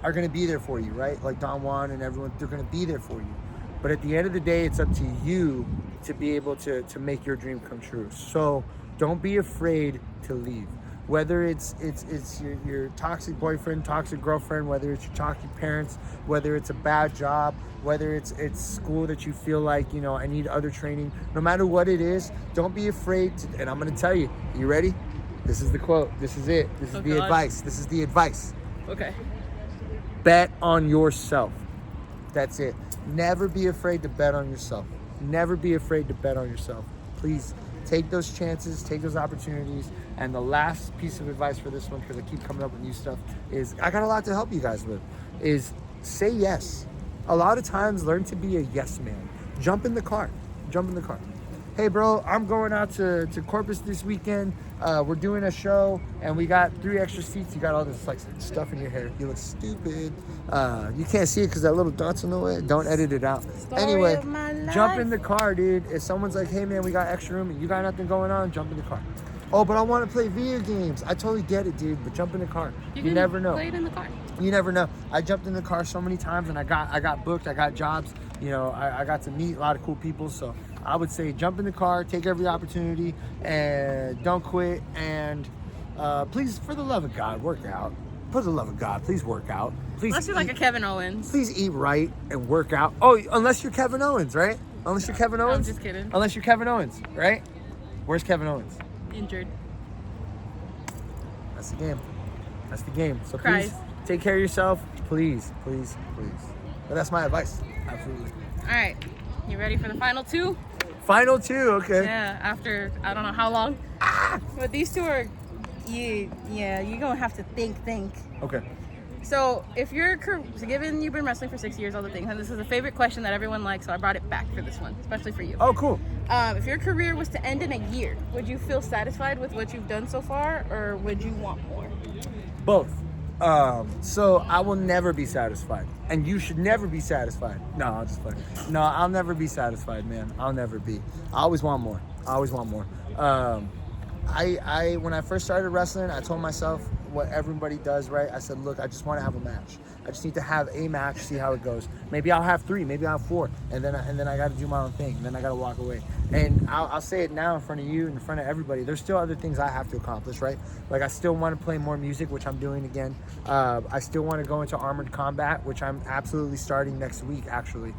are going to be there for you, right? Like Don Juan and everyone, they're going to be there for you. But at the end of the day, it's up to you to be able to make your dream come true. So don't be afraid to leave. Whether it's your toxic boyfriend, toxic girlfriend, whether it's your toxic parents, whether it's a bad job, whether it's school that you feel like, you know, I need other training. No matter what it is, don't be afraid to, and I'm going to tell you. You ready? This is the quote. This is it. This is the advice. This is the advice. Okay. Bet on yourself. That's it. Never be afraid to bet on yourself. Never be afraid to bet on yourself. Please take those chances, take those opportunities. And the last piece of advice for this one, because I keep coming up with new stuff, is I got a lot to help you guys with, is say yes. A lot of times, learn to be a yes man. Jump in the car. Jump in the car. Hey, bro, I'm going out to Corpus this weekend. We're doing a show, and we got 3 extra seats. You got all this like stuff in your hair. You look stupid. You can't see it because that little dot's in the way. Don't edit it out. Anyway, jump in the car, dude. If someone's like, hey, man, we got extra room, and you got nothing going on, jump in the car. Oh, but I want to play video games. I totally get it, dude, but jump in the car. You never know. Play it in the car. You never know. I jumped in the car so many times, and I got booked. I got jobs. You know, I got to meet a lot of cool people. So I would say jump in the car, take every opportunity, and don't quit. And please, for the love of God, work out. For the love of God, please work out. Please. Unless you're like a Kevin Owens. Please eat right and work out. Oh, unless you're Kevin Owens, right? Unless you're Kevin Owens. I'm just kidding. Unless you're Kevin Owens, right? Where's Kevin Owens? Injured. That's the game. That's the game. So please take care of yourself. Please, please, please. But that's my advice. Absolutely. All right. You ready for the final 2? Final 2, okay. Yeah, after I don't know how long. But these 2 are, you're going to have to think. Okay. So if given you've been wrestling for 6 years, all the things, and this is a favorite question that everyone likes, so I brought it back for this one, especially for you. Oh, cool. If your career was to end in a year, would you feel satisfied with what you've done so far, or would you want more? Both. So I will never be satisfied, and you should never be satisfied. No, I'm just playing. No, I'll never be satisfied, man. I'll never be. I always want more. When I first started wrestling, I told myself what everybody does, right? I said, look, I just want to have a match. I just need to have a match, see how it goes. Maybe I'll have 3, maybe I'll have 4, and then I got to do my own thing, and then I got to walk away. And I'll say it now in front of you, in front of everybody. There's still other things I have to accomplish, right? Like I still want to play more music, which I'm doing again. I still want to go into armored combat, which I'm absolutely starting next week, actually.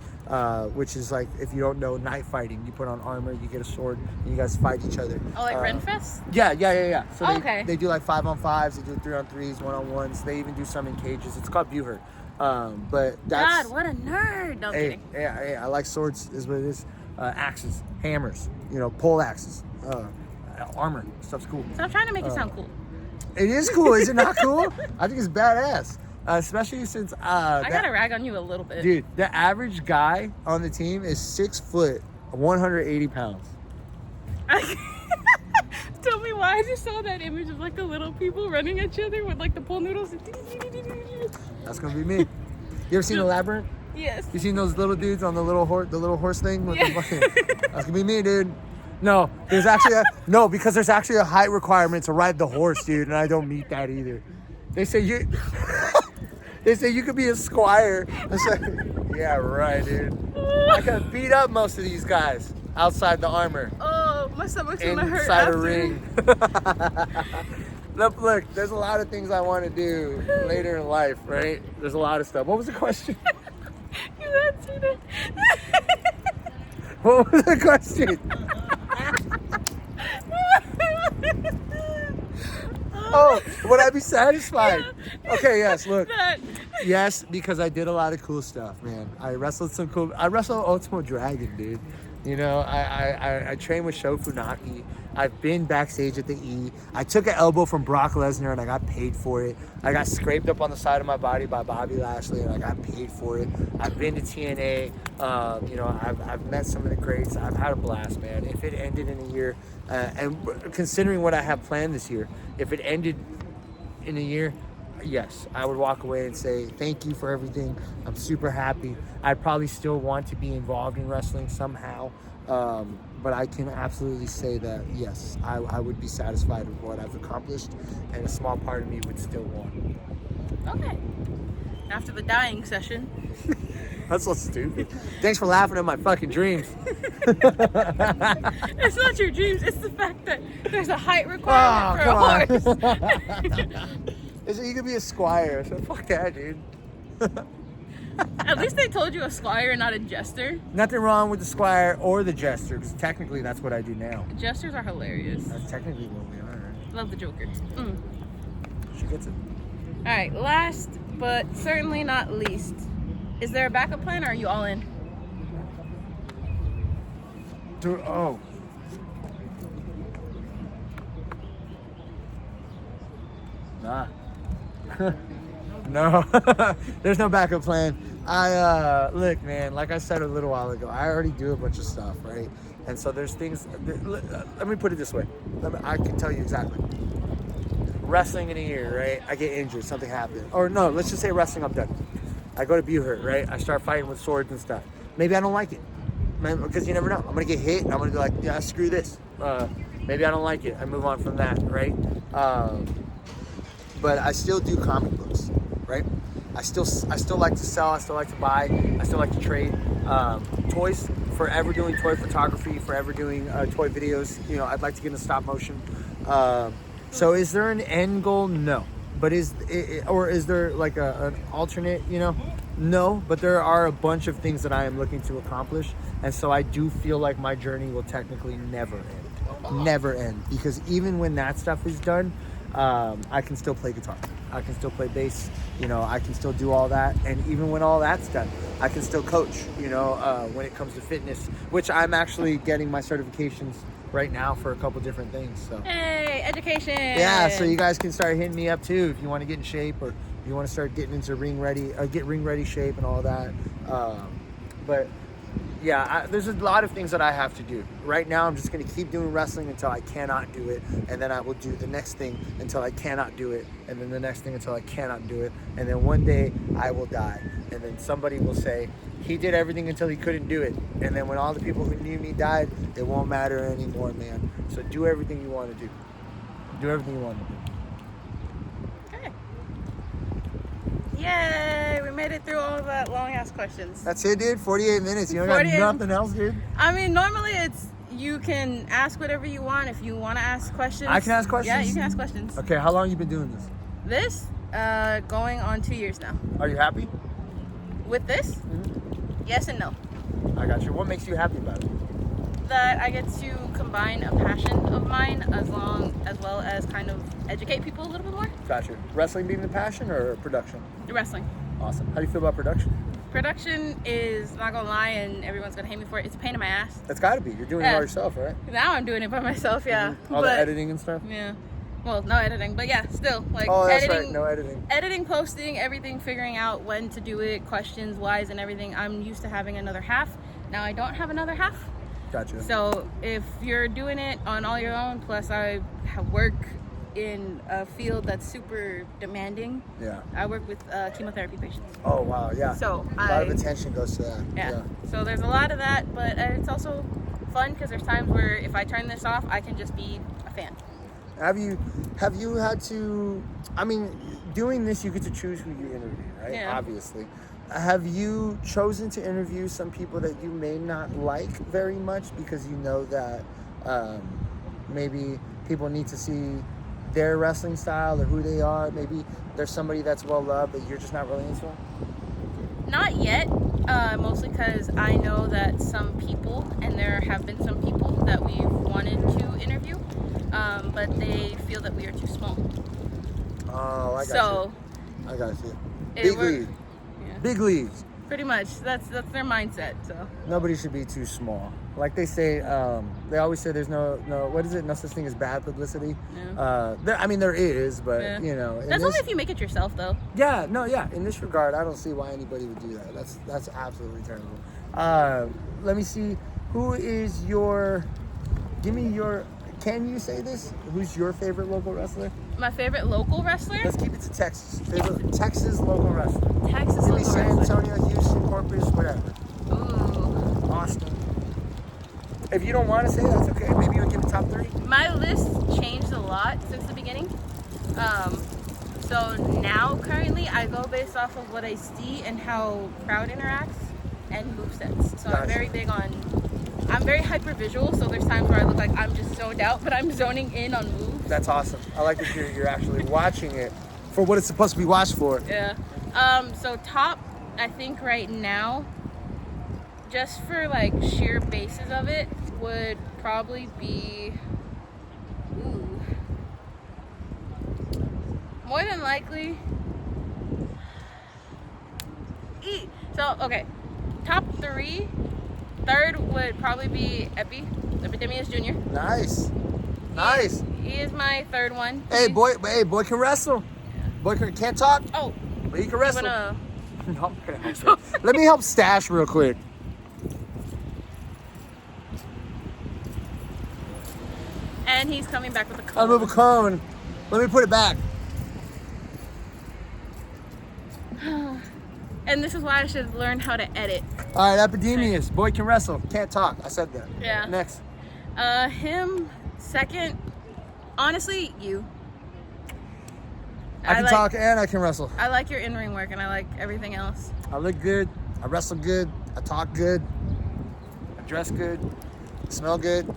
Which is like, if you don't know, night fighting. You put on armor, you get a sword, and you guys fight each other. Oh, like Renfest? Yeah. So okay. They do like 5-on-5s, they do 3-on-3s, 1-on-1s. They even do some in cages. It's called Buhurt. But that's... God, what a nerd. No, kidding. Hey, I like swords, is what it is. Axes, hammers, pole axes, armor. Stuff's cool. Stop trying to make it sound cool. It is cool. Is it not cool? I think it's badass. Especially since... I gotta rag on you a little bit. Dude, the average guy on the team is 6 foot, 180 pounds. Tell me why I just saw that image of like the little people running at each other with like the pole noodles. That's gonna be me. You ever seen the Labyrinth? Yes. You seen those little dudes on the little horse thing? With the fucking... That's gonna be me, dude. No, there's actually no, because there's actually a height requirement to ride the horse, dude, and I don't meet that either. They say you they say you could be a squire. I said, yeah, right, dude. I could beat up most of these guys outside the armor. Oh, my stomach's gonna hurt Inside after. a ring. Look, there's a lot of things I want to do later in life, right? There's a lot of stuff. What was the question? You answered it. What was the question? Oh, would I be satisfied? Yeah. Okay, yes, look. That. Yes, because I did a lot of cool stuff, man. I wrestled Ultimo Dragon, dude. You know, I trained with Sho Funaki. I've been backstage at the E. I took an elbow from Brock Lesnar and I got paid for it. I got scraped up on the side of my body by Bobby Lashley and I got paid for it. I've been to TNA. You know, I've met some of the greats. I've had a blast, man. If it ended in a year, and considering what I have planned this year, if it ended in a year, yes, I would walk away and say thank you for everything. I'm super happy. I'd probably still want to be involved in wrestling somehow, but I can absolutely say that yes, I would be satisfied with what I've accomplished, and a small part of me would still want. Okay. After the dying session. That's so stupid. Thanks for laughing at my fucking dreams. It's not your dreams, it's the fact that there's a height requirement for a horse. They said you could be a squire. So fuck that, dude. At least they told you a squire, not a jester. Nothing wrong with the squire or the jester, because technically that's what I do now. Jesters are hilarious. That's technically what we are. Love the Joker. She gets it. All right, last but certainly not least, is there a backup plan or are you all in? Dude, oh. Nah. No. There's no backup plan. Look, man, like I said a little while ago, I already do a bunch of stuff, right? And so there's things, let me put it this way. I can tell you exactly. Wrestling in a year, right? I get injured, something happened. Or no, let's just say wrestling, I'm done. I go to Buhurt, right? I start fighting with swords and stuff. Maybe I don't like it, man, because you never know. I'm gonna get hit. I'm gonna be like, yeah, screw this. Maybe I don't like it. I move on from that, right? But I still do comic books, right? I still like to sell. I still like to buy. I still like to trade toys. Forever doing toy photography. Forever doing toy videos. You know, I'd like to get into stop motion. So is there an end goal? No. But is there like an alternate, you know? No, but there are a bunch of things that I am looking to accomplish. And so I do feel like my journey will technically never end. Never end. Because even when that stuff is done, I can still play guitar. I can still play bass. You know, I can still do all that. And even when all that's done, I can still coach, you know, when it comes to fitness, which I'm actually getting my certifications right now for a couple different things. So Hey, education. yeah, so you guys can start hitting me up too if you want to get in shape, or you want to start getting into ring ready shape and all that. But yeah, there's a lot of things that I have to do. Right now, I'm just going to keep doing wrestling until I cannot do it. And then I will do the next thing until I cannot do it. And then the next thing until I cannot do it. And then one day I will die. And then somebody will say, he did everything until he couldn't do it. And then when all the people who knew me died, it won't matter anymore, man. So do everything you want to do. Do everything you want to do. Okay. Yay, we made it through all of that long ass questions. That's it, dude. 48 minutes. You don't got nothing else, dude? I mean, normally it's, you can ask whatever you want. If you want to ask questions. I can ask questions? Yeah, you can ask questions. Okay, how long have you been doing this? This, going on 2 years now. Are you happy? With this? Mm-hmm. Yes and no. I got you. What makes you happy about it? That I get to combine a passion of mine as well as kind of educate people a little bit more. Gotcha. Wrestling being the passion or production? Wrestling. Awesome. How do you feel about production? Production is, not gonna lie, and everyone's gonna hate me for it, it's a pain in my ass. That's gotta be. You're doing it all yourself, right? Now I'm doing it by myself, yeah. Mm-hmm. All the editing and stuff? Yeah. Well, no editing, but yeah, still. Like, oh, that's editing, right. No editing. Editing, posting, everything, figuring out when to do it, questions, whys, and everything. I'm used to having another half. Now I don't have another half. Gotcha. So if you're doing it on all your own, plus I work in a field that's super demanding. Yeah. I work with chemotherapy patients. Oh, wow. Yeah. So a lot of attention goes to that. Yeah. So there's a lot of that, but it's also fun because there's times where if I turn this off, I can just be a fan. Have you had to? I mean, doing this, you get to choose who you interview, right? Yeah. Obviously. Have you chosen to interview some people that you may not like very much because you know that maybe people need to see their wrestling style or who they are? Maybe there's somebody that's well loved that you're just not really into? Not yet, mostly because I know that some people, and there have been some people that we've wanted to interview, but they feel that we are too small. Oh, I got So, you. I got you. it Big were- league. yeah, Big leagues. pretty much. That's their mindset. So Nobody should be too small. Like they say, they always say there's no what is it? No such thing as bad publicity. yeah. There is, but Yeah. you know. That's only if you make it yourself, though. Yeah, no, yeah. In this regard, I don't see why anybody would do that. That's absolutely terrible. Let me see. Who is your? Give me your. Can you say this? Who's your favorite local wrestler? My favorite local wrestler, Let's keep it to Texas. Favorite Texas local wrestler. Texas Give me local San wrestler. Antonio, Houston, Corpus, whatever. Ooh. Austin. If you don't want to say, that's okay. Maybe you'll give it top 3. My list changed a lot since the beginning. So now, currently, I go based off of what I see and how crowd interacts and movesets. So Gotcha. I'm very big on. I'm very hyper visual, so there's times where I look like I'm just zoned out, but I'm zoning in on moves. That's awesome. I like that you're actually watching it for what it's supposed to be watched for. Yeah. So top, I think right now, just for like sheer basis of it, would probably be. Ooh. More than likely. So okay, top 3. Third would probably be Epidemius Jr. Nice. Nice. He is my third one. Hey, boy can wrestle. Boy can't talk, Oh, but he can I'm wrestle. gonna. No, okay. Let me help Stash real quick. And he's coming back with a I'll move a cone. cone. Let me put it back. And this is why I should learn how to edit. All right, Epidemius. Boy can wrestle. Can't talk. I said that. Yeah. Next. Him second. Honestly, you. I can talk and I can wrestle. I like your in-ring work, and I like everything else. I look good. I wrestle good. I talk good. I dress good. I smell good.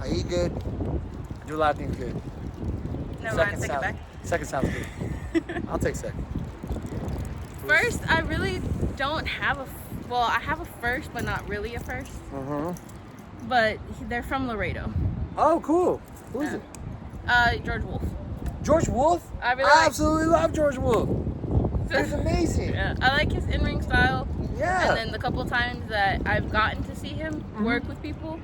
I eat good. I do a lot of things good. Never mind, take it back. Second sounds good. I'll take second. First, I really don't have a. Well, I have a first, but not really a first. But they're from Laredo. Oh, cool. Who is Yeah. it? George Wolf. George Wolf? I really like- absolutely love George Wolf. He's amazing. Yeah, I like his in-ring style. Yeah. And then the couple of times that I've gotten to see him work with people,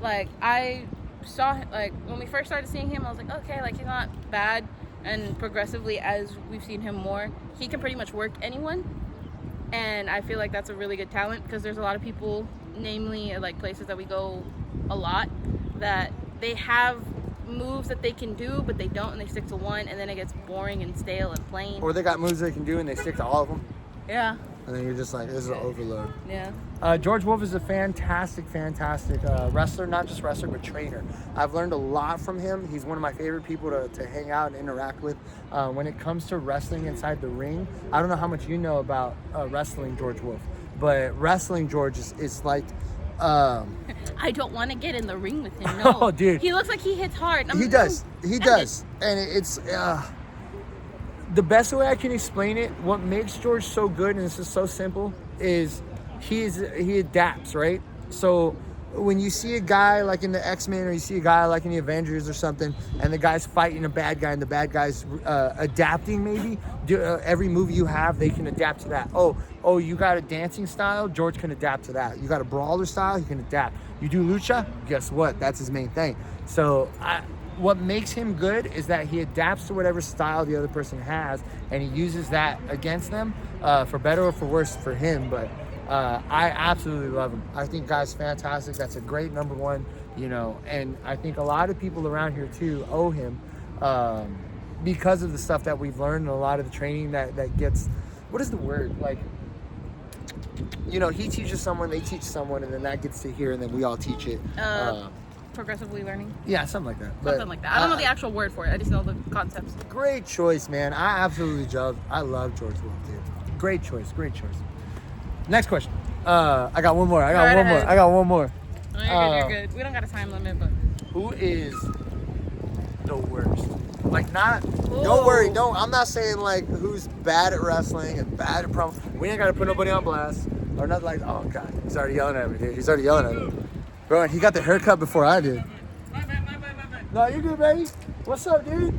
like I saw, like when we first started seeing him, I was like, okay, like he's not bad. And progressively, as we've seen him more, he can pretty much work anyone. And I feel like that's a really good talent because there's a lot of people, namely at like places that we go a lot, that they have moves that they can do, but they don't, and they stick to one, and then it gets boring and stale and plain. Or they got moves they can do and they stick to all of them. Yeah. And then you're just like, this is an overload. Yeah. George Wolf is a fantastic wrestler, not just wrestler, but trainer. I've learned a lot from him. He's one of my favorite people to hang out and interact with. When it comes to wrestling inside the ring, I don't know how much you know about wrestling George Wolf, but wrestling George is like... I don't want to get in the ring with him. No. Oh, dude. He looks like he hits hard. He does. He does. And it's... the best way I can explain it, what makes George so good, and this is so simple, is he adapts, right? So when you see a guy like in the X-Men, or you see a guy like in the Avengers or something, and the guy's fighting a bad guy, and the bad guy's adapting maybe, every move you have, they can adapt to that. Oh, you got a dancing style? George can adapt to that. You got a brawler style? He can adapt. You do lucha? Guess what? That's his main thing. So what makes him good is that he adapts to whatever style the other person has, and he uses that against them, for better or for worse for him. But I absolutely love him. I think guy's fantastic. That's a great number one, and I think a lot of people around here too owe him, because of the stuff that we've learned and a lot of the training that gets, what is the word? Like, you know, he teaches someone, they teach someone, and then that gets to here, and then we all teach it. Progressively learning. Yeah, something like that. Something like that. I don't know the actual word for it. I just know the concepts. Great choice, man. I absolutely love George Will, dude. Great choice. Next question. I got one more. I got one more. Oh, you're good. We don't got a time limit, but. Who is the worst? Like, not. Ooh. Don't worry. I'm not saying like who's bad at wrestling and bad at promo. We ain't gotta put nobody on blast or nothing like. Oh God, he's already yelling at me, dude. He's already yelling at me. Bro, he got the haircut before I did. No, you're good, baby. What's up, dude?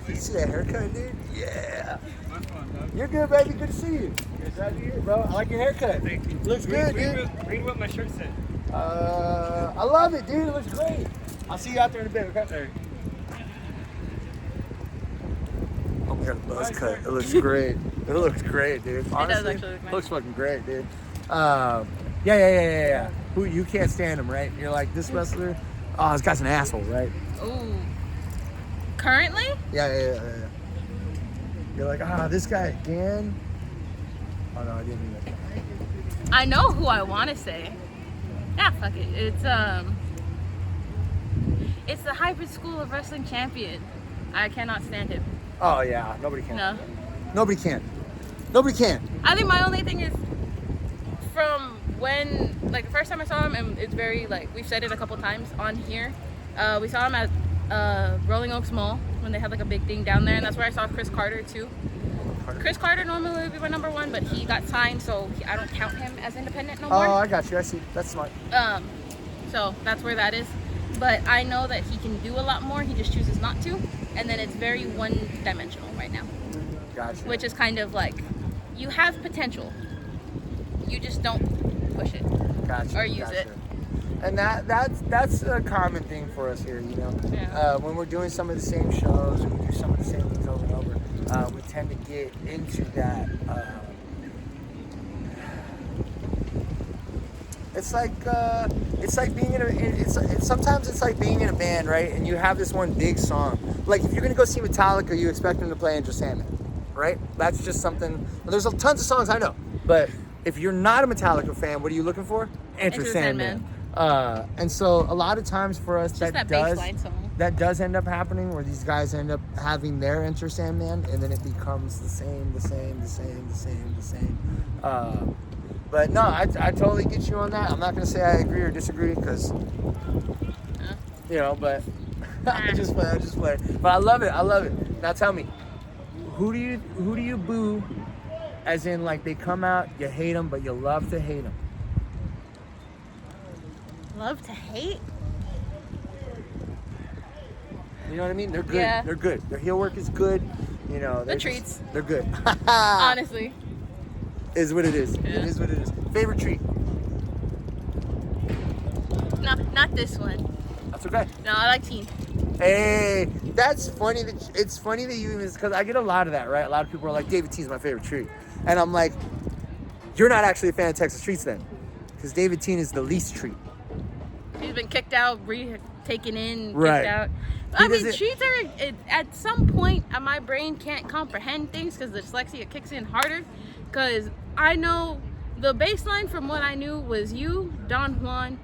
You see that haircut, dude? Yeah. You're good, baby. Good to see you. Good to have you here, bro. I like your haircut. Thank you. Looks good, dude. Read what my shirt said. I love it, dude. It looks great. I'll see you out there in a bit, okay? Oh, we got a buzz cut. It looks great. It looks great, dude. Honestly, it does actually look nice. Looks fucking great, dude. Yeah. Who you can't stand him, right? You're like, this wrestler, oh, this guy's an asshole, right? Ooh. Currently? Yeah. You're like, this guy again? Oh, no, I didn't mean that. I know who I want to say. Yeah, fuck it. It's the Hybrid School of Wrestling champion. I cannot stand him. Oh, yeah. Nobody can. No. Nobody can. I think my only thing is from when, like, the first time I saw him, and it's very, like, we've said it a couple times on here. We saw him at Rolling Oaks Mall when they had, like, a big thing down there, and that's where I saw Chris Carter, too. Chris Carter normally would be my number one, but he got signed, so I don't count him as independent no more. Oh, I got you. I see. That's smart. So that's where that is. But I know that he can do a lot more. He just chooses not to. And then it's very one-dimensional right now. Gotcha. Which is kind of like, you have potential. You just don't push it. Gotcha. Or use it. And that's a common thing for us here, you know. Yeah. When we're doing some of the same shows, and we do some of the same things over and over, we tend to get into that. It's like being sometimes it's like being in a band, right? And you have this one big song. Like if you're gonna go see Metallica, you expect them to play Enter Sandman, right? That's just something. There's tons of songs I know, but if you're not a Metallica fan, what are you looking for? Enter Sandman. And so a lot of times for us, that baseline song. That does end up happening, where these guys end up having their Enter Sandman, and then it becomes the same. But no, I totally get you on that. I'm not gonna say I agree or disagree because, you know, but I just play. But I love it. Now tell me, who do you boo? As in, like, they come out, you hate them, but you love to hate them. Love to hate? You know what I mean? They're good. Yeah. They're good. Their heel work is good. You know, The treats. They're good. Honestly. Is what it is. Yeah. It is what it is. Favorite treat? No, not this one. That's okay. No, I like teen. Hey, that's funny. It's funny that you even, because I get a lot of that, right? A lot of people are like, David T's my favorite treat. And I'm like, you're not actually a fan of Texas treats then. Because David Teen is the least treat. He's been kicked out, taken in, Right. kicked out. I mean, treats are, at some point, my brain can't comprehend things because the dyslexia kicks in harder. Because I know the baseline from what I knew was you, Don Juan,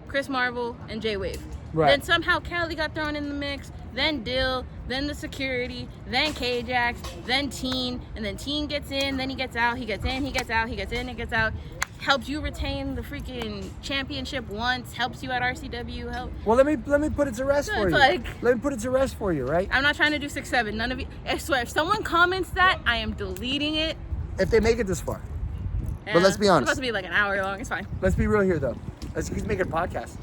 Chris Marvel, and J-Wave. Right. Then somehow Cali got thrown in the mix, then Dill, then the security, then K-Jax, then Teen, and then Teen gets in, then he gets out, he gets in, he gets out, he gets in, he gets out. Helps you retain the freaking championship once, helps you at RCW, Well, let me put it to rest for you. like- Let me put it to rest for you, right? I'm not trying to do 6'7", none of you, I swear, if someone comments that, I am deleting it. If they make it this far. But let's be honest. It's supposed to be like an hour long, it's fine. Let's be real here, though. Let's make it a podcast.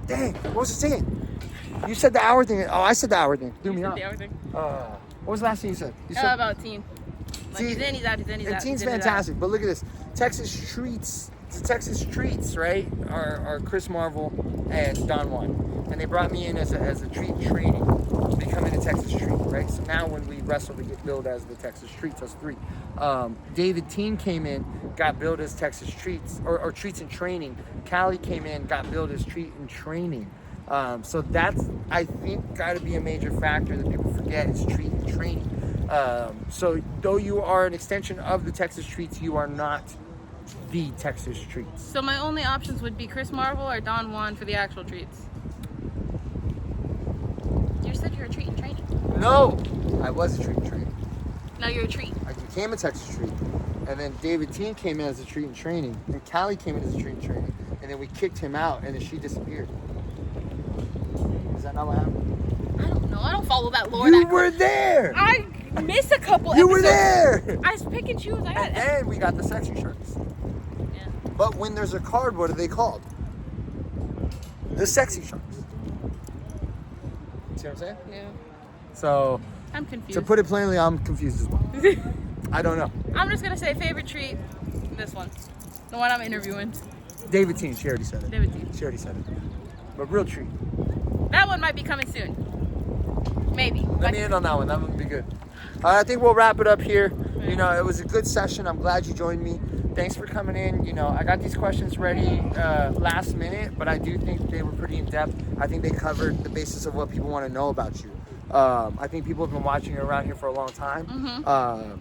Dang, what was I saying? You said the hour thing. Oh, I said the hour thing. Threw me You said off. the hour thing. What was the last thing you said? You said About Teen. Like, See, he's in, he's out, he's in, he's out. Teen's he's in, he's out. fantastic, but look at this. Texas treats, right? Are Chris Marvel and Don Juan, and they brought me in as a treat training to become in a Texas treat, right? So now when we wrestle, we get billed as the Texas treats, us three. David Teen came in, got billed as Texas treats or treats and training. Cali came in, got billed as treat and training. So that's, I think, got to be a major factor that people forget is treat and training. So though you are an extension of the Texas Treats, you are not the Texas Treats. So my only options would be Chris Marvel or Don Juan for the actual treats. You said you're a treat in training. No, I was a treat in training. Now you're a treat. I became a Texas Treat. And then David Teen came in as a treat in training. And Callie came in as a treat in training. And then we kicked him out, and then she disappeared. Is that not what happened? I don't know. I don't follow that lore. You were there! I missed a couple You episodes. were there! I was picking shoes. And then we got the sexy shirts. Yeah. But when there's a card, what are they called? The sexy sharks. See what I'm saying? Yeah. So, I'm confused. to put it plainly, I'm confused as well. I don't know. I'm just gonna say favorite treat. This one, the one I'm interviewing. David Teen, she already said it. David Teen. She already said it. But real treat. That one might be coming soon. Maybe. Let me in on that one. That one would be good. I think we'll wrap it up here. You know, it was a good session. I'm glad you joined me. Thanks for coming in. You know, I got these questions ready last minute, but I do think they were pretty in depth. I think they covered the basis of what people want to know about you. I think people have been watching you around here for a long time.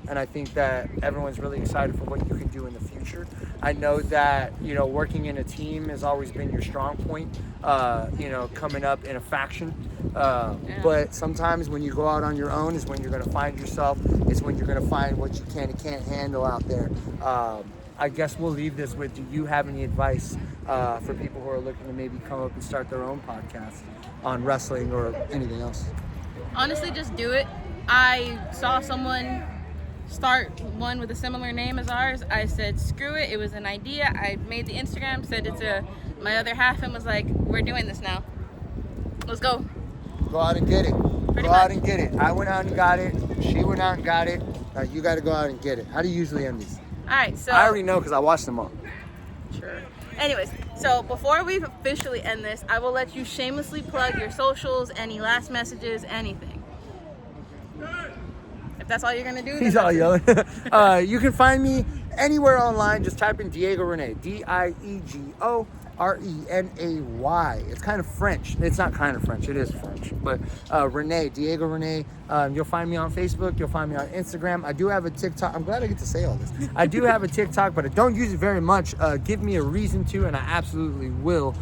And I think that everyone's really excited for what you can do in the future. I know that, you know, working in a team has always been your strong point, you know, coming up in a faction. But sometimes when you go out on your own is when you're going to find yourself, is when you're going to find what you can and can't handle out there. I guess we'll leave this with, do you have any advice for people who are looking to maybe come up and start their own podcast on wrestling or anything else? Honestly, just do it. I saw someone start one with a similar name as ours. I said, screw it. It was an idea. I made the Instagram, sent it to my other half, and was like, we're doing this now. Let's go. Go out and get it. Pretty Go out much. and get it. I went out and got it. She went out and got it. Now you got to go out and get it. How do you usually end these? All right, so. I already know because I watched them all. Sure. Anyways, so before we officially end this, I will let you shamelessly plug your socials, any last messages, anything. If that's all you're gonna do, then He's all that's it. yelling. You can find me anywhere online. Just type in Diego Renay. Diegorenay. It's kind of French. It's not kind of French. It is French. But Renay, Diego Renay. You'll find me on Facebook. You'll find me on Instagram. I do have a TikTok. I'm glad I get to say all this. I do have a TikTok, but I don't use it very much. Give me a reason to, and I absolutely will.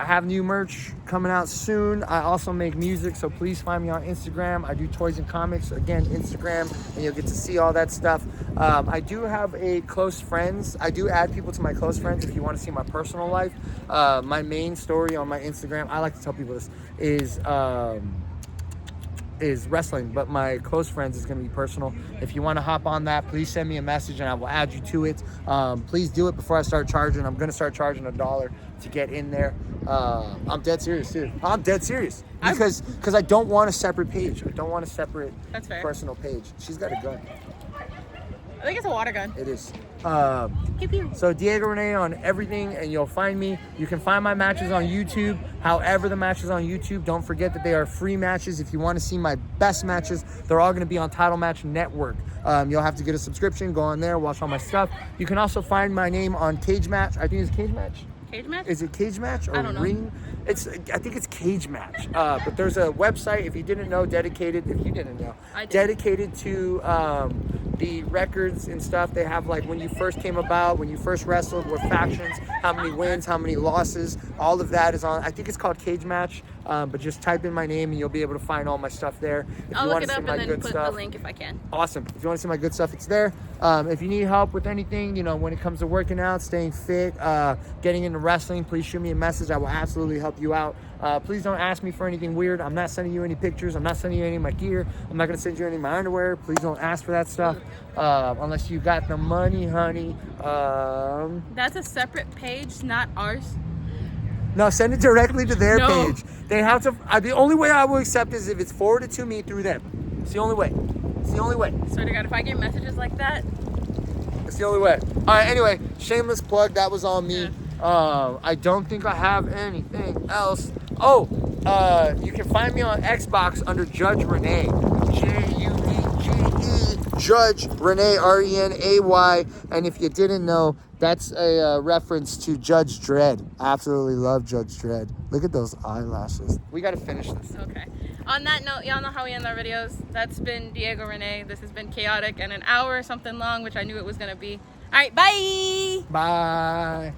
I have new merch coming out soon. I also make music, so please find me on Instagram. I do toys and comics. Again, Instagram, and you'll get to see all that stuff. I do have a close friends. I do add people to my close friends if you want to see my personal life. My main story on my Instagram, I like to tell people this, is wrestling, but my close friends is going to be personal. If you want to hop on that, please send me a message and I will add you to it. Please do it before I start charging. I'm going to start charging $1 to get in there. I'm dead serious too. I'm dead serious because I don't want a separate page. I don't want a separate personal page. She's got a gun. I think it's a water gun. It is. Pew, pew. So Diego Renay on everything, and you'll find me. You can find my matches on YouTube. However, the matches on YouTube, don't forget that they are free matches. If you want to see my best matches, they're all going to be on Title Match Network. You'll have to get a subscription, go on there, watch all my stuff. You can also find my name on Cage Match. I think it's Cage Match. Cage match? Is it Cage Match or I don't know. Ring? I think it's Cage Match. But there's a website, if you didn't know, dedicated to the records and stuff. They have like when you first came about, when you first wrestled, what factions, how many wins, how many losses, all of that is on. I think it's called Cage Match. But just type in my name and you'll be able to find all my stuff there. If I'll you look want it to see up my and then good put stuff, the link if I can. awesome. If you want to see my good stuff, it's there. If you need help with anything, you know, when it comes to working out, staying fit, getting into wrestling, please shoot me a message. I will absolutely help you out. Please don't ask me for anything weird. I'm not sending you any pictures. I'm not sending you any of my gear. I'm not going to send you any of my underwear. Please don't ask for that stuff unless you got the money, honey. That's a separate page, not ours. No, send it directly to their No. page. They have to. The only way I will accept is if it's forwarded to me through them. It's the only way. It's the only way. Swear to God, if I get messages like that, It's the only way. All right, anyway, shameless plug. That was on me. I don't think I have anything else. Oh, you can find me on Xbox under Judge Renay. Judge Judge Renay, Renay. And if you didn't know, That's a reference to Judge Dredd. Absolutely love Judge Dredd. Look at those eyelashes. We got to finish this. Okay. On that note, y'all know how we end our videos. That's been Diego Renay. This has been chaotic and an hour or something long, which I knew it was going to be. All right, bye. Bye.